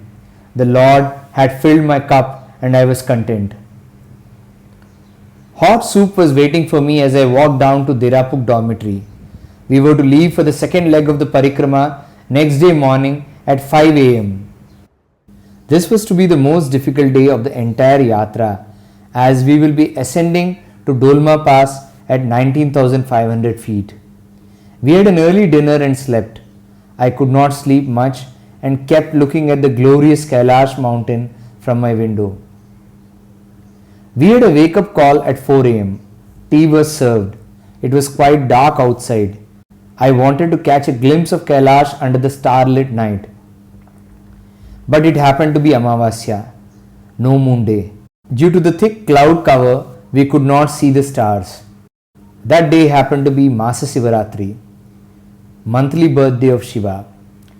S5: The Lord had filled my cup and I was content. Hot soup was waiting for me as I walked down to Dirapuk dormitory. We were to leave for the second leg of the parikrama next day morning at 5 am. This was to be the most difficult day of the entire yatra, as we will be ascending to Dolma Pass at 19,500 feet. We had an early dinner and slept. I could not sleep much and kept looking at the glorious Kailash mountain from my window. We had a wake-up call at 4 am. Tea was served. It was quite dark outside. I wanted to catch a glimpse of Kailash under the starlit night. But it happened to be Amavasya, no moon day. Due to the thick cloud cover, we could not see the stars. That day happened to be Masa Sivaratri, monthly birthday of Shiva.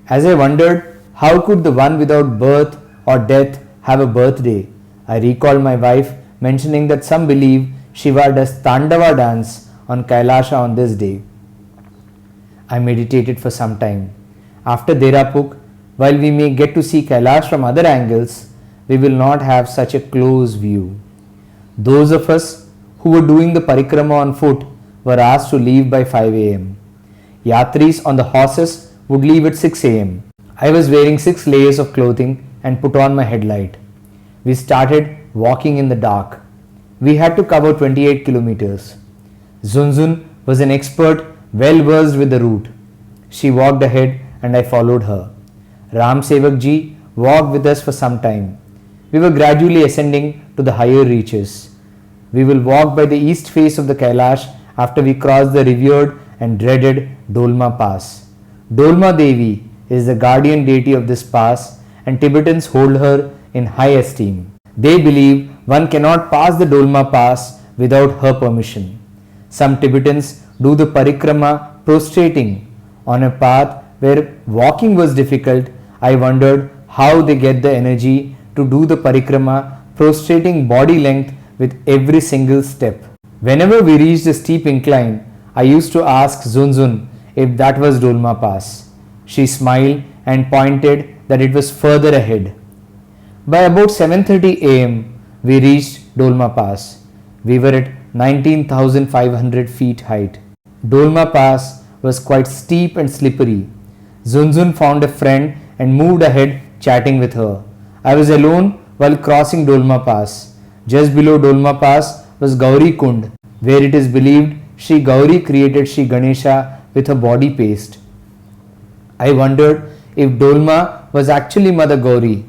S5: As I wondered, how could the one without birth or death have a birthday, I recalled my wife mentioning that some believe Shiva does Tandava dance on Kailasha on this day. I meditated for some time. After Dirapuk, while we may get to see Kailash from other angles, we will not have such a close view. Those of us who were doing the parikrama on foot were asked to leave by 5 am. Yatris on the horses would leave at 6 am. I was wearing 6 layers of clothing and put on my headlight. We started walking in the dark. We had to cover 28 kilometers. Zunzun was an expert, well versed with the route. She walked ahead and I followed her. Ram Sevak Ji walked with us for some time. We were gradually ascending to the higher reaches. We will walk by the east face of the Kailash after we cross the revered and dreaded Dolma Pass. Dolma Devi is the guardian deity of this pass, and Tibetans hold her in high esteem. They believe one cannot pass the Dolma Pass without her permission. Some Tibetans do the parikrama prostrating on a path where walking was difficult. I wondered how they get the energy to do the parikrama prostrating body length with every single step. Whenever we reached a steep incline, I used to ask Zunzun if that was Dolma Pass. She smiled and pointed that it was further ahead. By about 7:30 am, we reached Dolma Pass. We were at 19,500 feet height. Dolma Pass was quite steep and slippery. Zunzun found a friend and moved ahead chatting with her. I was alone while crossing Dolma Pass. Just below Dolma Pass was Gauri Kund, where it is believed Sri Gauri created Sri Ganesha with her body paste. I wondered if Dolma was actually Mother Gauri.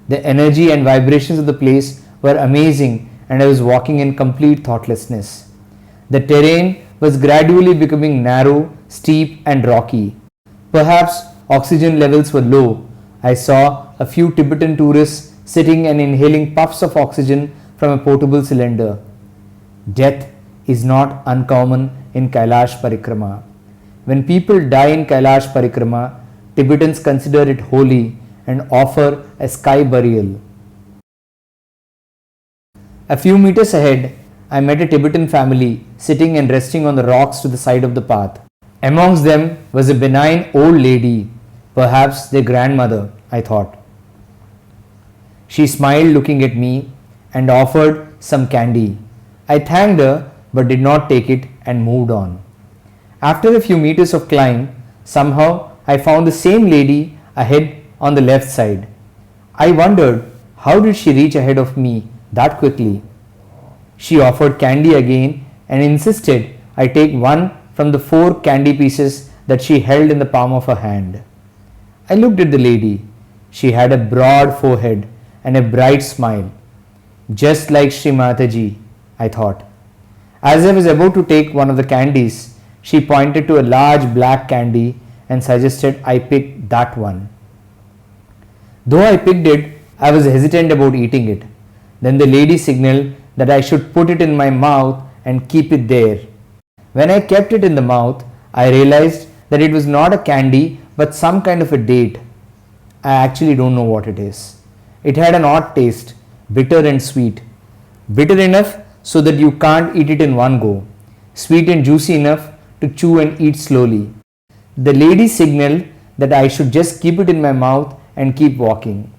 S5: The energy and vibrations of the place were amazing, and I was walking in complete thoughtlessness. The terrain was gradually becoming narrow, steep, and rocky. Perhaps oxygen levels were low. I saw a few Tibetan tourists sitting and inhaling puffs of oxygen from a portable cylinder. Death is not uncommon in Kailash Parikrama. When people die in Kailash Parikrama, Tibetans consider it holy and offer a sky burial. A few meters ahead, I met a Tibetan family sitting and resting on the rocks to the side of the path. Amongst them was a benign old lady, perhaps their grandmother, I thought. She smiled looking at me and offered some candy. I thanked her but did not take it and moved on. After a few meters of climb, somehow I found the same lady ahead on the left side. I wondered how did she reach ahead of me that quickly. She offered candy again and insisted I take one from the 4 candy pieces that she held in the palm of her hand. I looked at the lady. She had a broad forehead and a bright smile. Just like Sri Mataji, I thought. As I was about to take one of the candies, she pointed to a large black candy and suggested I pick that one. Though I picked it, I was hesitant about eating it. Then the lady signaled that I should put it in my mouth and keep it there. When I kept it in the mouth, I realized that it was not a candy but some kind of a date. I actually don't know what it is. It had an odd taste, bitter and sweet. Bitter enough so that you can't eat it in one go. Sweet and juicy enough to chew and eat slowly. The lady signaled that I should just keep it in my mouth and keep walking.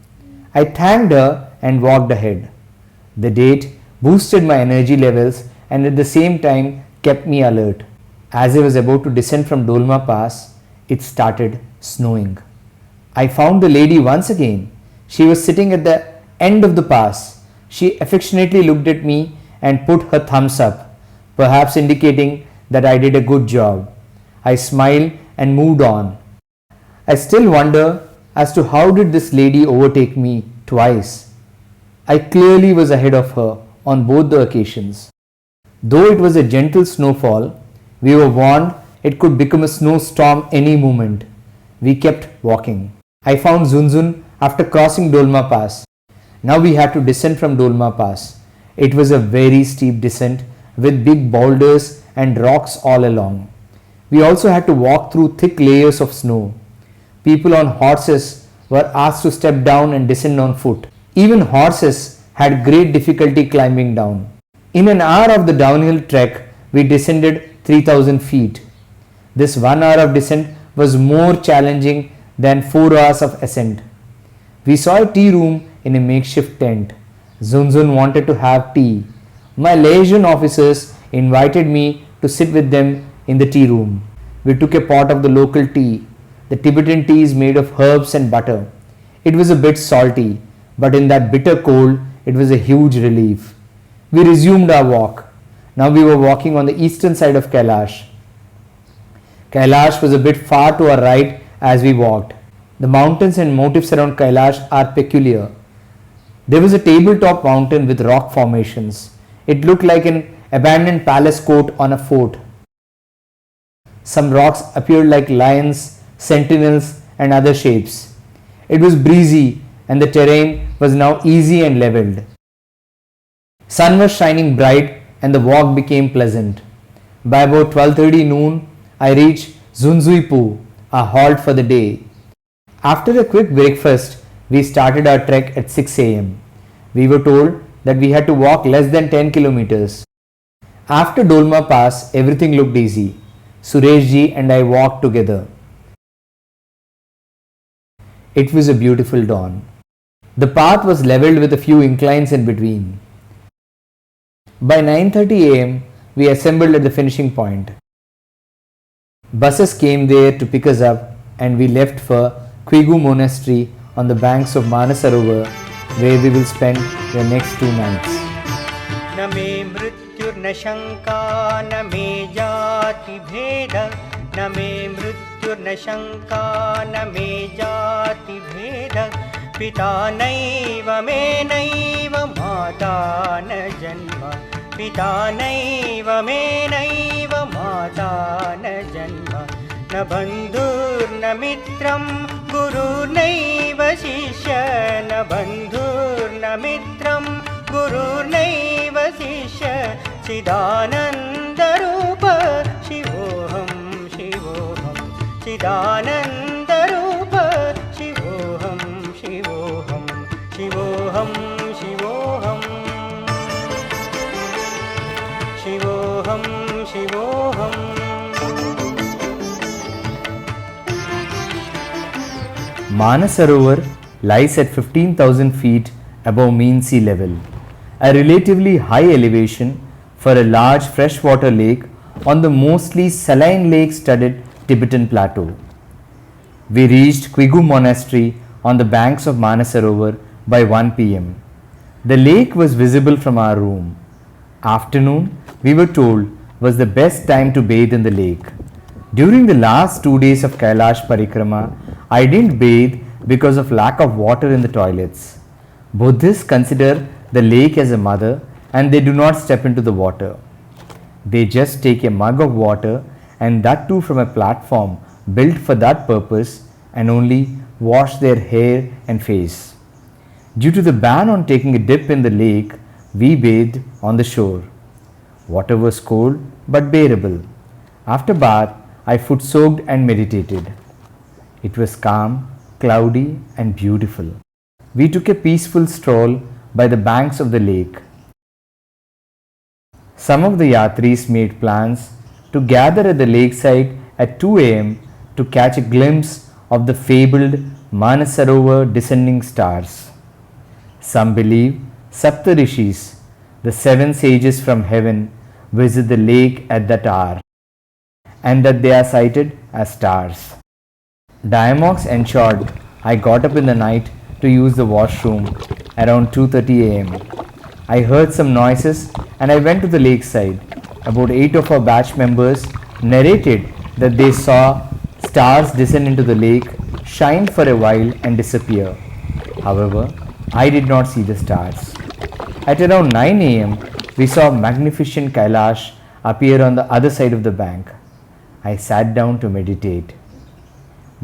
S5: I thanked her and walked ahead. The date boosted my energy levels and at the same time kept me alert. As I was about to descend from Dolma Pass, it started snowing. I found the lady once again. She was sitting at the end of the pass. She affectionately looked at me and put her thumbs up, perhaps indicating that I did a good job. I smiled and moved on. I still wonder as to how did this lady overtake me twice. I clearly was ahead of her on both the occasions. Though it was a gentle snowfall, we were warned it could become a snowstorm any moment. We kept walking. I found Zunzun after crossing Dolma Pass. Now we had to descend from Dolma Pass. It was a very steep descent with big boulders and rocks all along. We also had to walk through thick layers of snow. People on horses were asked to step down and descend on foot. Even horses had great difficulty climbing down. In an hour of the downhill trek, we descended 3,000 feet. This 1 hour of descent was more challenging than 4 hours of ascent. We saw a tea room in a makeshift tent. Zunzun wanted to have tea. My liaison officers invited me to sit with them in the tea room. We took a pot of the local tea. The Tibetan tea is made of herbs and butter. It was a bit salty, but in that bitter cold, it was a huge relief. We resumed our walk. Now we were walking on the eastern side of Kailash. Kailash was a bit far to our right as we walked. The mountains and motifs around Kailash are peculiar. There was a tabletop mountain with rock formations. It looked like an abandoned palace court on a fort. Some rocks appeared like lions, sentinels, and other shapes. It was breezy and the terrain was now easy and leveled. Sun was shining bright and the walk became pleasant. By about 12:30 noon, I reached Zunzuipu, a halt for the day. After a quick breakfast, we started our trek at 6 am. We were told that we had to walk less than 10 kilometers. After Dolma Pass, everything looked easy. Sureshji and I walked together. It was a beautiful dawn. The path was leveled with a few inclines in between. By 9:30 am, we assembled at the finishing point. Buses came there to pick us up and we left for Quigu Monastery on the banks of Manasarovar, where we will spend the next 2 nights.
S1: न मे मृत्युर्न शङ्का न मे जाति भेद न मे मृत्युर्न शङ्का न मे जाति भेद पिता नैव मे नैव माता न जन्म पिता नैव मे नैव माता न जन्म न बन्धुर्न मित्रं गुरुर्नैव शिष्य न बन्धुर्न मित्रं गुरुर्नैव शिष्य चिदानन्दरूप शिवोऽहं शिवोऽहं चिदानन्दरूप शिवोऽहं शिवोऽहं शिवोऽहं शिवोऽहं शिवोऽहं शिवोऽहम्
S5: Manasarovar lies at 15,000 feet above mean sea level, a relatively high elevation for a large freshwater lake on the mostly saline lake studded Tibetan plateau. We reached Quigu Monastery on the banks of Manasarovar by 1 pm. The lake was visible from our room. Afternoon, we were told, was the best time to bathe in the lake. During the last 2 days of Kailash Parikrama, I didn't bathe because of lack of water in the toilets. Buddhists consider the lake as a mother and they do not step into the water. They just take a mug of water, and that too from a platform built for that purpose, and only wash their hair and face. Due to the ban on taking a dip in the lake, we bathed on the shore. Water was cold but bearable. After bath, I foot soaked and meditated. It was calm, cloudy and beautiful. We took a peaceful stroll by the banks of the lake. Some of the yatris made plans to gather at the lakeside at 2 am to catch a glimpse of the fabled Manasarovar descending stars. Some believe Saptarishis, the 7 sages from heaven, visit the lake at that hour, and that they are sighted as stars. Diamox ensured I got up in the night to use the washroom around 2:30 am. I heard some noises and I went to the lakeside. About 8 of our batch members narrated that they saw stars descend into the lake, shine for a while and disappear. However, I did not see the stars. At around 9 am, we saw magnificent Kailash appear on the other side of the bank. I sat down to meditate.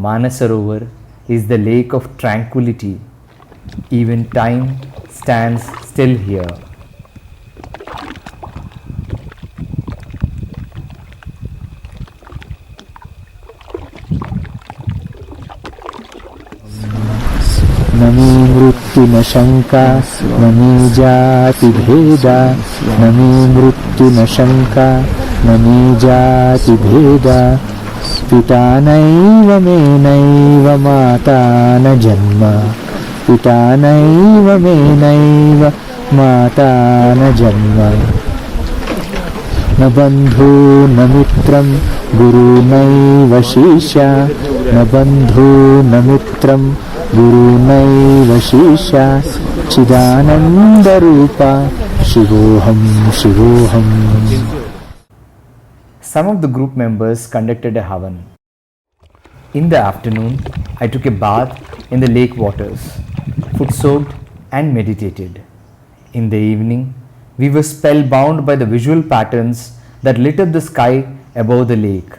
S5: Manasarovar is the lake of tranquility. Even time stands still here.
S4: न मे मृत्यु न शङ्का न मे जाति भेदा न मे मृत्यु न शङ्का न मे जाति भेदा पिता नैव मे नैव माता न जन्म पिता नैव मे नैव माता न जन्म न बन्धु न मित्रं गुरुनैव शिष्य न बन्धु न मित्रं गुरुनैव शिष्य चिदानन्दरूपा शिवोऽहं शिवोऽहम्.
S5: Some of the group members conducted a havan. In the afternoon, I took a bath in the lake waters, foot soaked and meditated. In the evening, we were spellbound by the visual patterns that lit up the sky above the lake.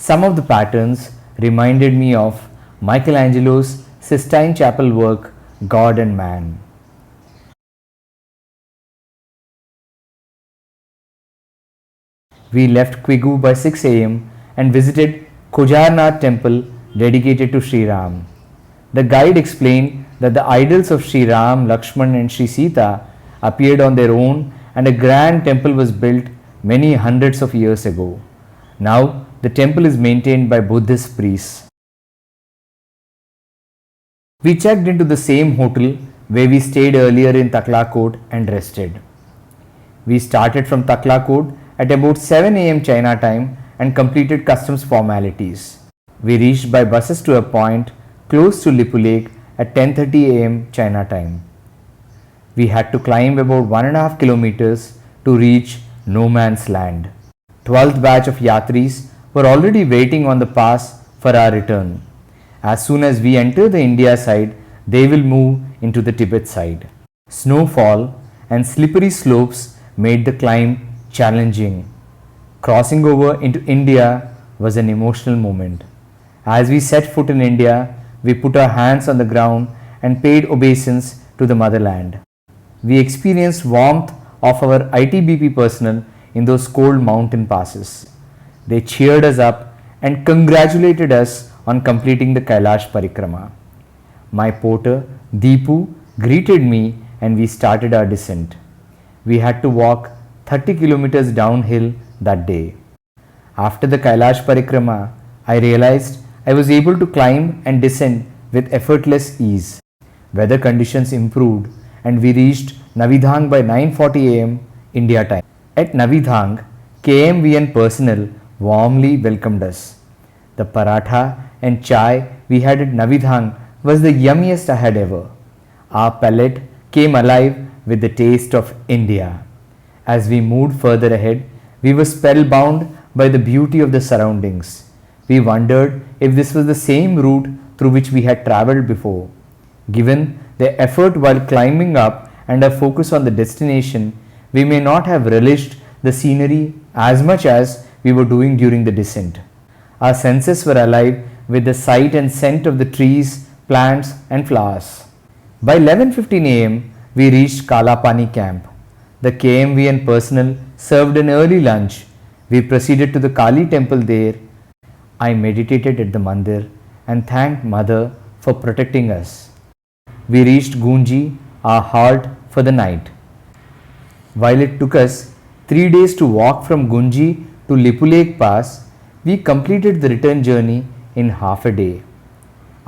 S5: Some of the patterns reminded me of Michelangelo's Sistine Chapel work, God and Man. We left Quigu by 6 am and visited Kojarnath temple dedicated to Sri Ram. The guide explained that the idols of Sri Ram, Lakshman and Sri Sita appeared on their own and a grand temple was built many hundreds of years ago. Now the temple is maintained by Buddhist priests. We checked into the same hotel where we stayed earlier in Taklakot and rested. We started from Taklakot at about 7 am China time and completed customs formalities. We reached by buses to a point close to Lipu Lake at 10:30 am China time. We had to climb about 1.5 kilometers to reach no man's land. 12th batch of Yatris were already waiting on the pass for our return. As soon as we enter the India side, they will move into the Tibet side. Snowfall and slippery slopes made the climb challenging. Crossing over into India was an emotional moment. As we set foot in India, we put our hands on the ground and paid obeisance to the motherland. We experienced warmth of our ITBP personnel in those cold mountain passes. They cheered us up and congratulated us on completing the Kailash Parikrama. My porter, Deepu, greeted me and we started our descent. We had to walk 30 kilometers downhill that day. After the Kailash Parikrama, I realized I was able to climb and descend with effortless ease. Weather conditions improved and we reached Navidhang by 9:40 am India time. At Navidhang, KMVN personnel warmly welcomed us. The paratha and chai we had at Navidhang was the yummiest I had ever. Our palate came alive with the taste of India. As we moved further ahead, we were spellbound by the beauty of the surroundings. We wondered if this was the same route through which we had travelled before. Given the effort while climbing up and our focus on the destination, we may not have relished the scenery as much as we were doing during the descent. Our senses were alive with the sight and scent of the trees, plants and flowers. By 11:15 am, we reached Kalapani camp. The KMVN personnel served an early lunch. We proceeded to the Kali temple there. I meditated at the mandir and thanked Mother for protecting us. We reached Gunji, our halt for the night. While it took us 3 days to walk from Gunji to Lipu Lake Pass, we completed the return journey in half a day.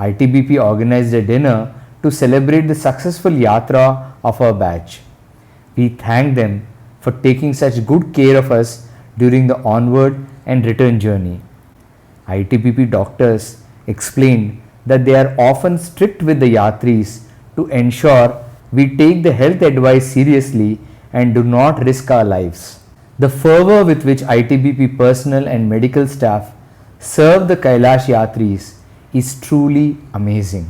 S5: ITBP organized a dinner to celebrate the successful yatra of our batch. We thank them for taking such good care of us during the onward and return journey. ITBP doctors explained that they are often strict with the yatris to ensure we take the health advice seriously and do not risk our lives. The fervor with which ITBP personnel and medical staff serve the Kailash Yatris is truly amazing.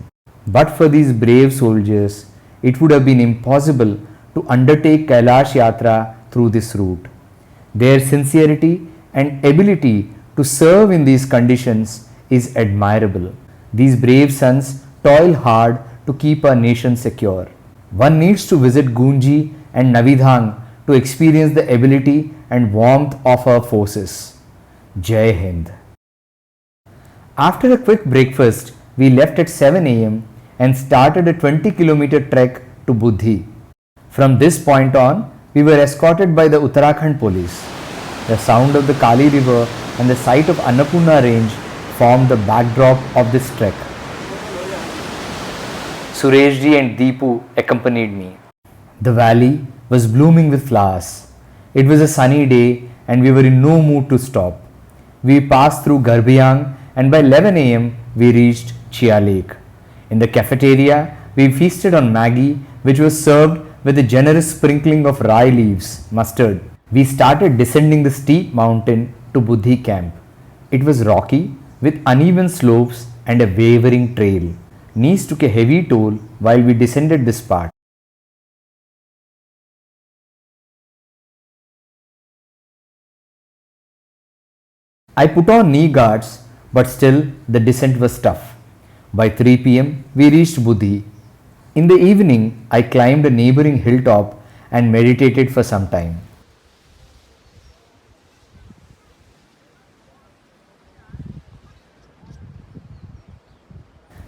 S5: But for these brave soldiers, it would have been impossible to undertake Kailash Yatra through this route. Their sincerity and ability to serve in these conditions is admirable. These brave sons toil hard to keep our nation secure. One needs to visit Gunji and Navidhang to experience the ability and warmth of our forces. Jai Hind. After a quick breakfast, we left at 7 am and started a 20-kilometer trek to Buddhi. From this point on, we were escorted by the Uttarakhand police. The sound of the Kali river and the sight of Annapurna range formed the backdrop of this trek. Sureshji and Deepu accompanied me. The valley was blooming with flowers. It was a sunny day and we were in no mood to stop. We passed through Garbhiyang and by 11 am we reached Chia Lake. In the cafeteria, we feasted on Maggi, which was served with a generous sprinkling of rye leaves, mustard. We started descending the steep mountain to Buddhi camp. It was rocky with uneven slopes and a wavering trail. Knees took a heavy toll while we descended this part. I put on knee guards, but still the descent was tough. By 3 pm, we reached Buddhi. In the evening, I climbed a neighboring hilltop and meditated for some time.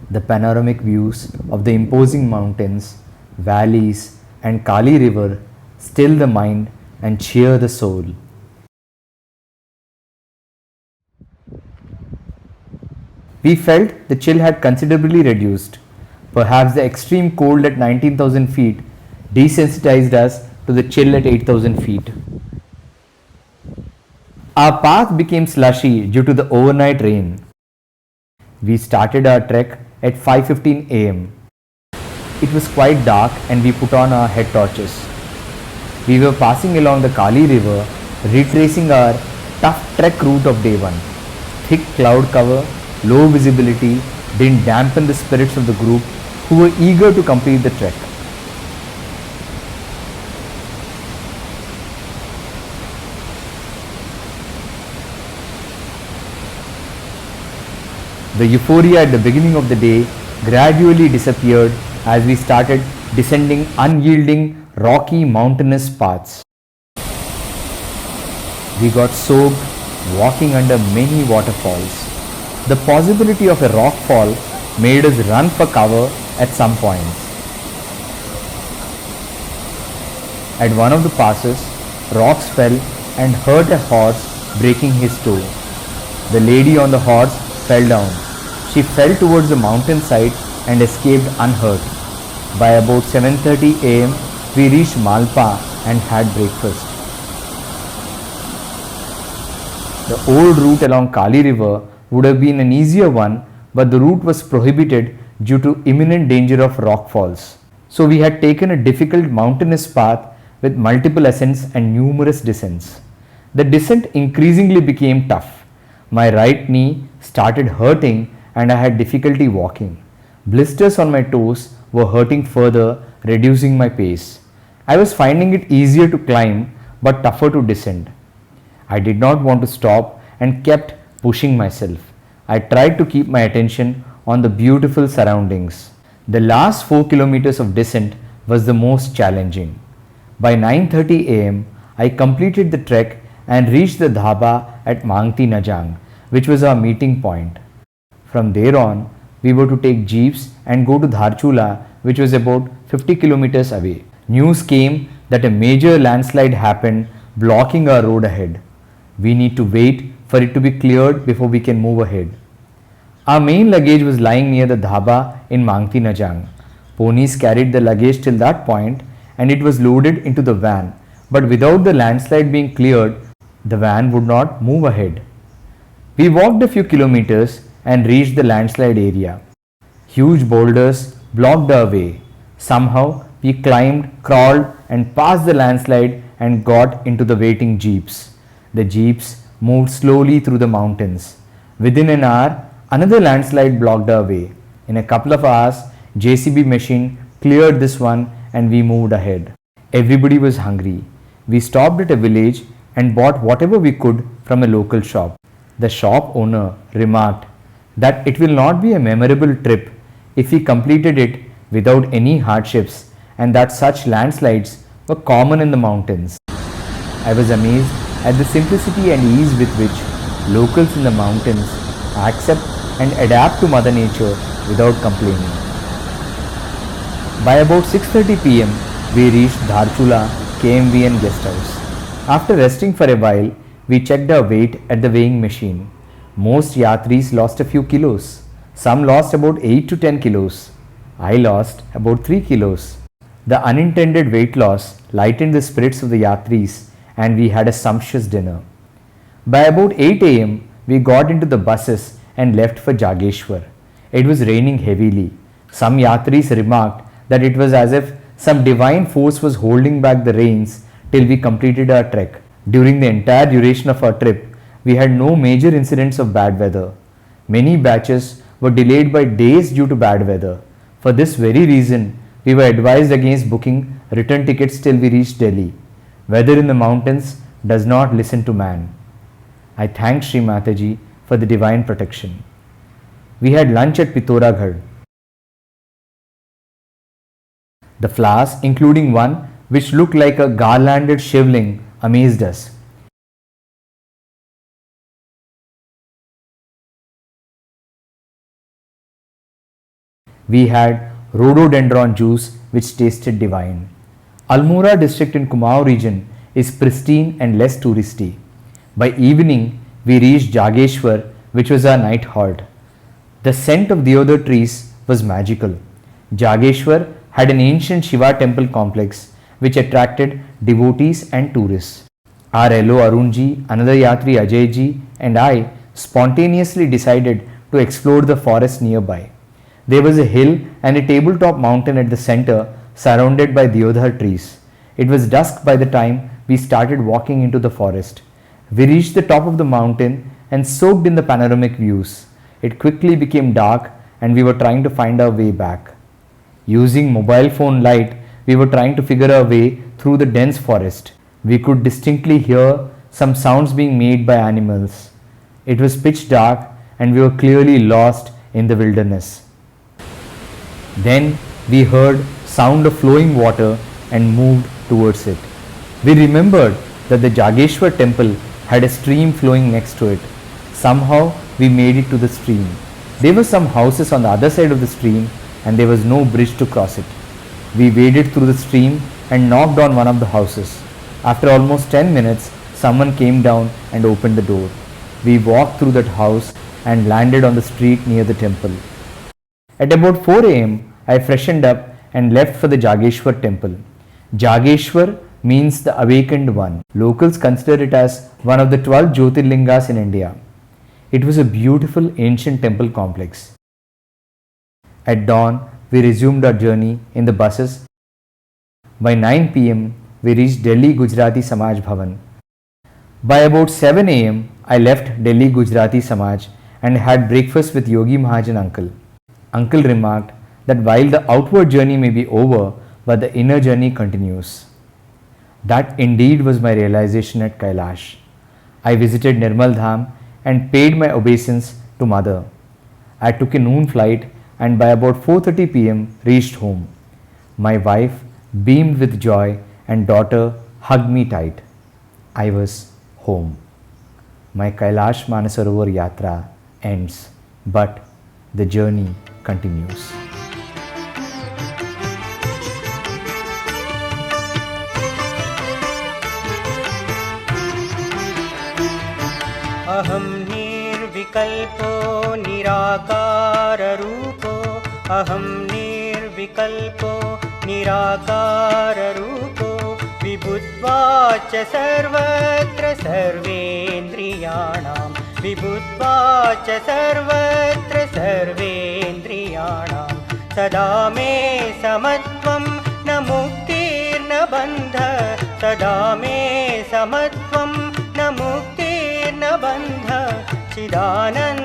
S5: The panoramic views of the imposing mountains, valleys, and Kali River still the mind and cheer the soul. We felt the chill had considerably reduced. Perhaps the extreme cold at 19,000 feet desensitized us to the chill at 8,000 feet. Our path became slushy due to the overnight rain. We started our trek at 5:15 am. It was quite dark and we put on our head torches. We were passing along the Kali River, retracing our tough trek route of day one. Thick cloud cover, low visibility didn't dampen the spirits of the group who were eager to complete the trek. The euphoria at the beginning of the day gradually disappeared as we started descending unyielding, rocky, mountainous paths. We got soaked walking under many waterfalls. The possibility of a rock fall made us run for cover at some points. At one of the passes, rocks fell and hurt a horse, breaking his toe. The lady on the horse fell down. She fell towards the mountainside and escaped unhurt. By about 7:30 am, we reached Malpa and had breakfast. The old route along Kali River would have been an easier one, but the route was prohibited due to imminent danger of rock falls. So we had taken a difficult mountainous path with multiple ascents and numerous descents. The descent increasingly became tough. My right knee started hurting and I had difficulty walking. Blisters on my toes were hurting further, reducing my pace. I was finding it easier to climb but tougher to descend. I did not want to stop and kept pushing myself. I tried to keep my attention on the beautiful surroundings. The last 4 kilometers of descent was the most challenging. By 9:30 am, I completed the trek and reached the dhaba at Mangti Najang, which was our meeting point. From there on, we were to take jeeps and go to Dharchula, which was about 50 kilometers away. News came that a major landslide happened, blocking our road ahead. We need to wait for it to be cleared before we can move ahead. Our main luggage was lying near the dhaba in Mangti Najang. Ponies carried the luggage till that point and it was loaded into the van, but without the landslide being cleared, the van would not move ahead. We walked a few kilometers and reached the landslide area. Huge boulders blocked our way. Somehow we climbed, crawled and passed the landslide and got into the waiting jeeps. The jeeps moved slowly through the mountains. Within an hour, another landslide blocked our way. In a couple of hours, JCB machine cleared this one and we moved ahead. Everybody was hungry. We stopped at a village and bought whatever we could from a local shop. The shop owner remarked that it will not be a memorable trip if we completed it without any hardships and that such landslides were common in the mountains. I was amazed at the simplicity and ease with which locals in the mountains accept and adapt to Mother Nature without complaining. By about 6:30 pm, we reached Dharchula KMVN guest house. After resting for a while, we checked our weight at the weighing machine. Most yatris lost a few kilos. Some lost about 8 to 10 kilos. I lost about 3 kilos. The unintended weight loss lightened the spirits of the yatris and we had a sumptuous dinner. By about 8 am, we got into the buses and left for Jageshwar. It was raining heavily. Some yatris remarked that it was as if some divine force was holding back the rains till we completed our trek. During the entire duration of our trip, we had no major incidents of bad weather. Many batches were delayed by days due to bad weather. For this very reason, we were advised against booking return tickets till we reached Delhi. Weather in the mountains does not listen to man. I thanked Sri Mataji for the divine protection. We had lunch at Pitoragad. The flowers, including one which looked like a garlanded shivling, amazed us. We had rhododendron juice which tasted divine. Almora district in Kumaon region is pristine and less touristy. By evening, we reached Jageshwar, which was our night halt. The scent of deodar trees was magical. Jageshwar had an ancient Shiva temple complex which attracted devotees and tourists. Our LO Arunji, another Yatri Ajayji, and I spontaneously decided to explore the forest nearby. There was a hill and a tabletop mountain at the center surrounded by deodar trees. It was dusk by the time we started walking into the forest. We reached the top of the mountain and soaked in the panoramic views. It quickly became dark and we were trying to find our way back. Using mobile phone light, we were trying to figure our way through the dense forest. We could distinctly hear some sounds being made by animals. It was pitch dark and we were clearly lost in the wilderness. Then we heard sound of flowing water and moved towards it. We remembered that the Jageshwar temple had a stream flowing next to it. Somehow we made it to the stream. There were some houses on the other side of the stream and there was no bridge to cross it. We waded through the stream and knocked on one of the houses. After almost 10 minutes, someone came down and opened the door. We walked through that house and landed on the street near the temple. At about 4 am, I freshened up and left for the Jageshwar temple. Jageshwar means the awakened one. Locals consider it as one of the 12 Jyotirlingas in India. It was a beautiful ancient temple complex. At dawn, we resumed our journey in the buses. By 9 pm, we reached Delhi Gujarati Samaj Bhavan. By about 7 am, I left Delhi Gujarati Samaj and had breakfast with Yogi Mahajan uncle. Uncle remarked that while the outward journey may be over, but the inner journey continues. That indeed was my realization at Kailash. I visited Nirmal Dham and paid my obeisance to Mother. I took a noon flight and by about 4:30 pm reached home. My wife beamed with joy and daughter hugged me tight. I was home. My Kailash Manasarovar Yatra ends, but the journey continues.
S1: अहं निर्विकल्पो निराकाररूपो अहं निर्विकल्पो निराकाररूपो विभुत्वाच सर्वत्र सर्वेन्द्रियाणां विभुत्वाच सर्वत्र सर्वेन्द्रियाणां सदा मे समत्वं न मुक्तिर्न बन्धः सदा मे समत्वं न मुक्तिर्न बन्धः चिदानन्दरूपो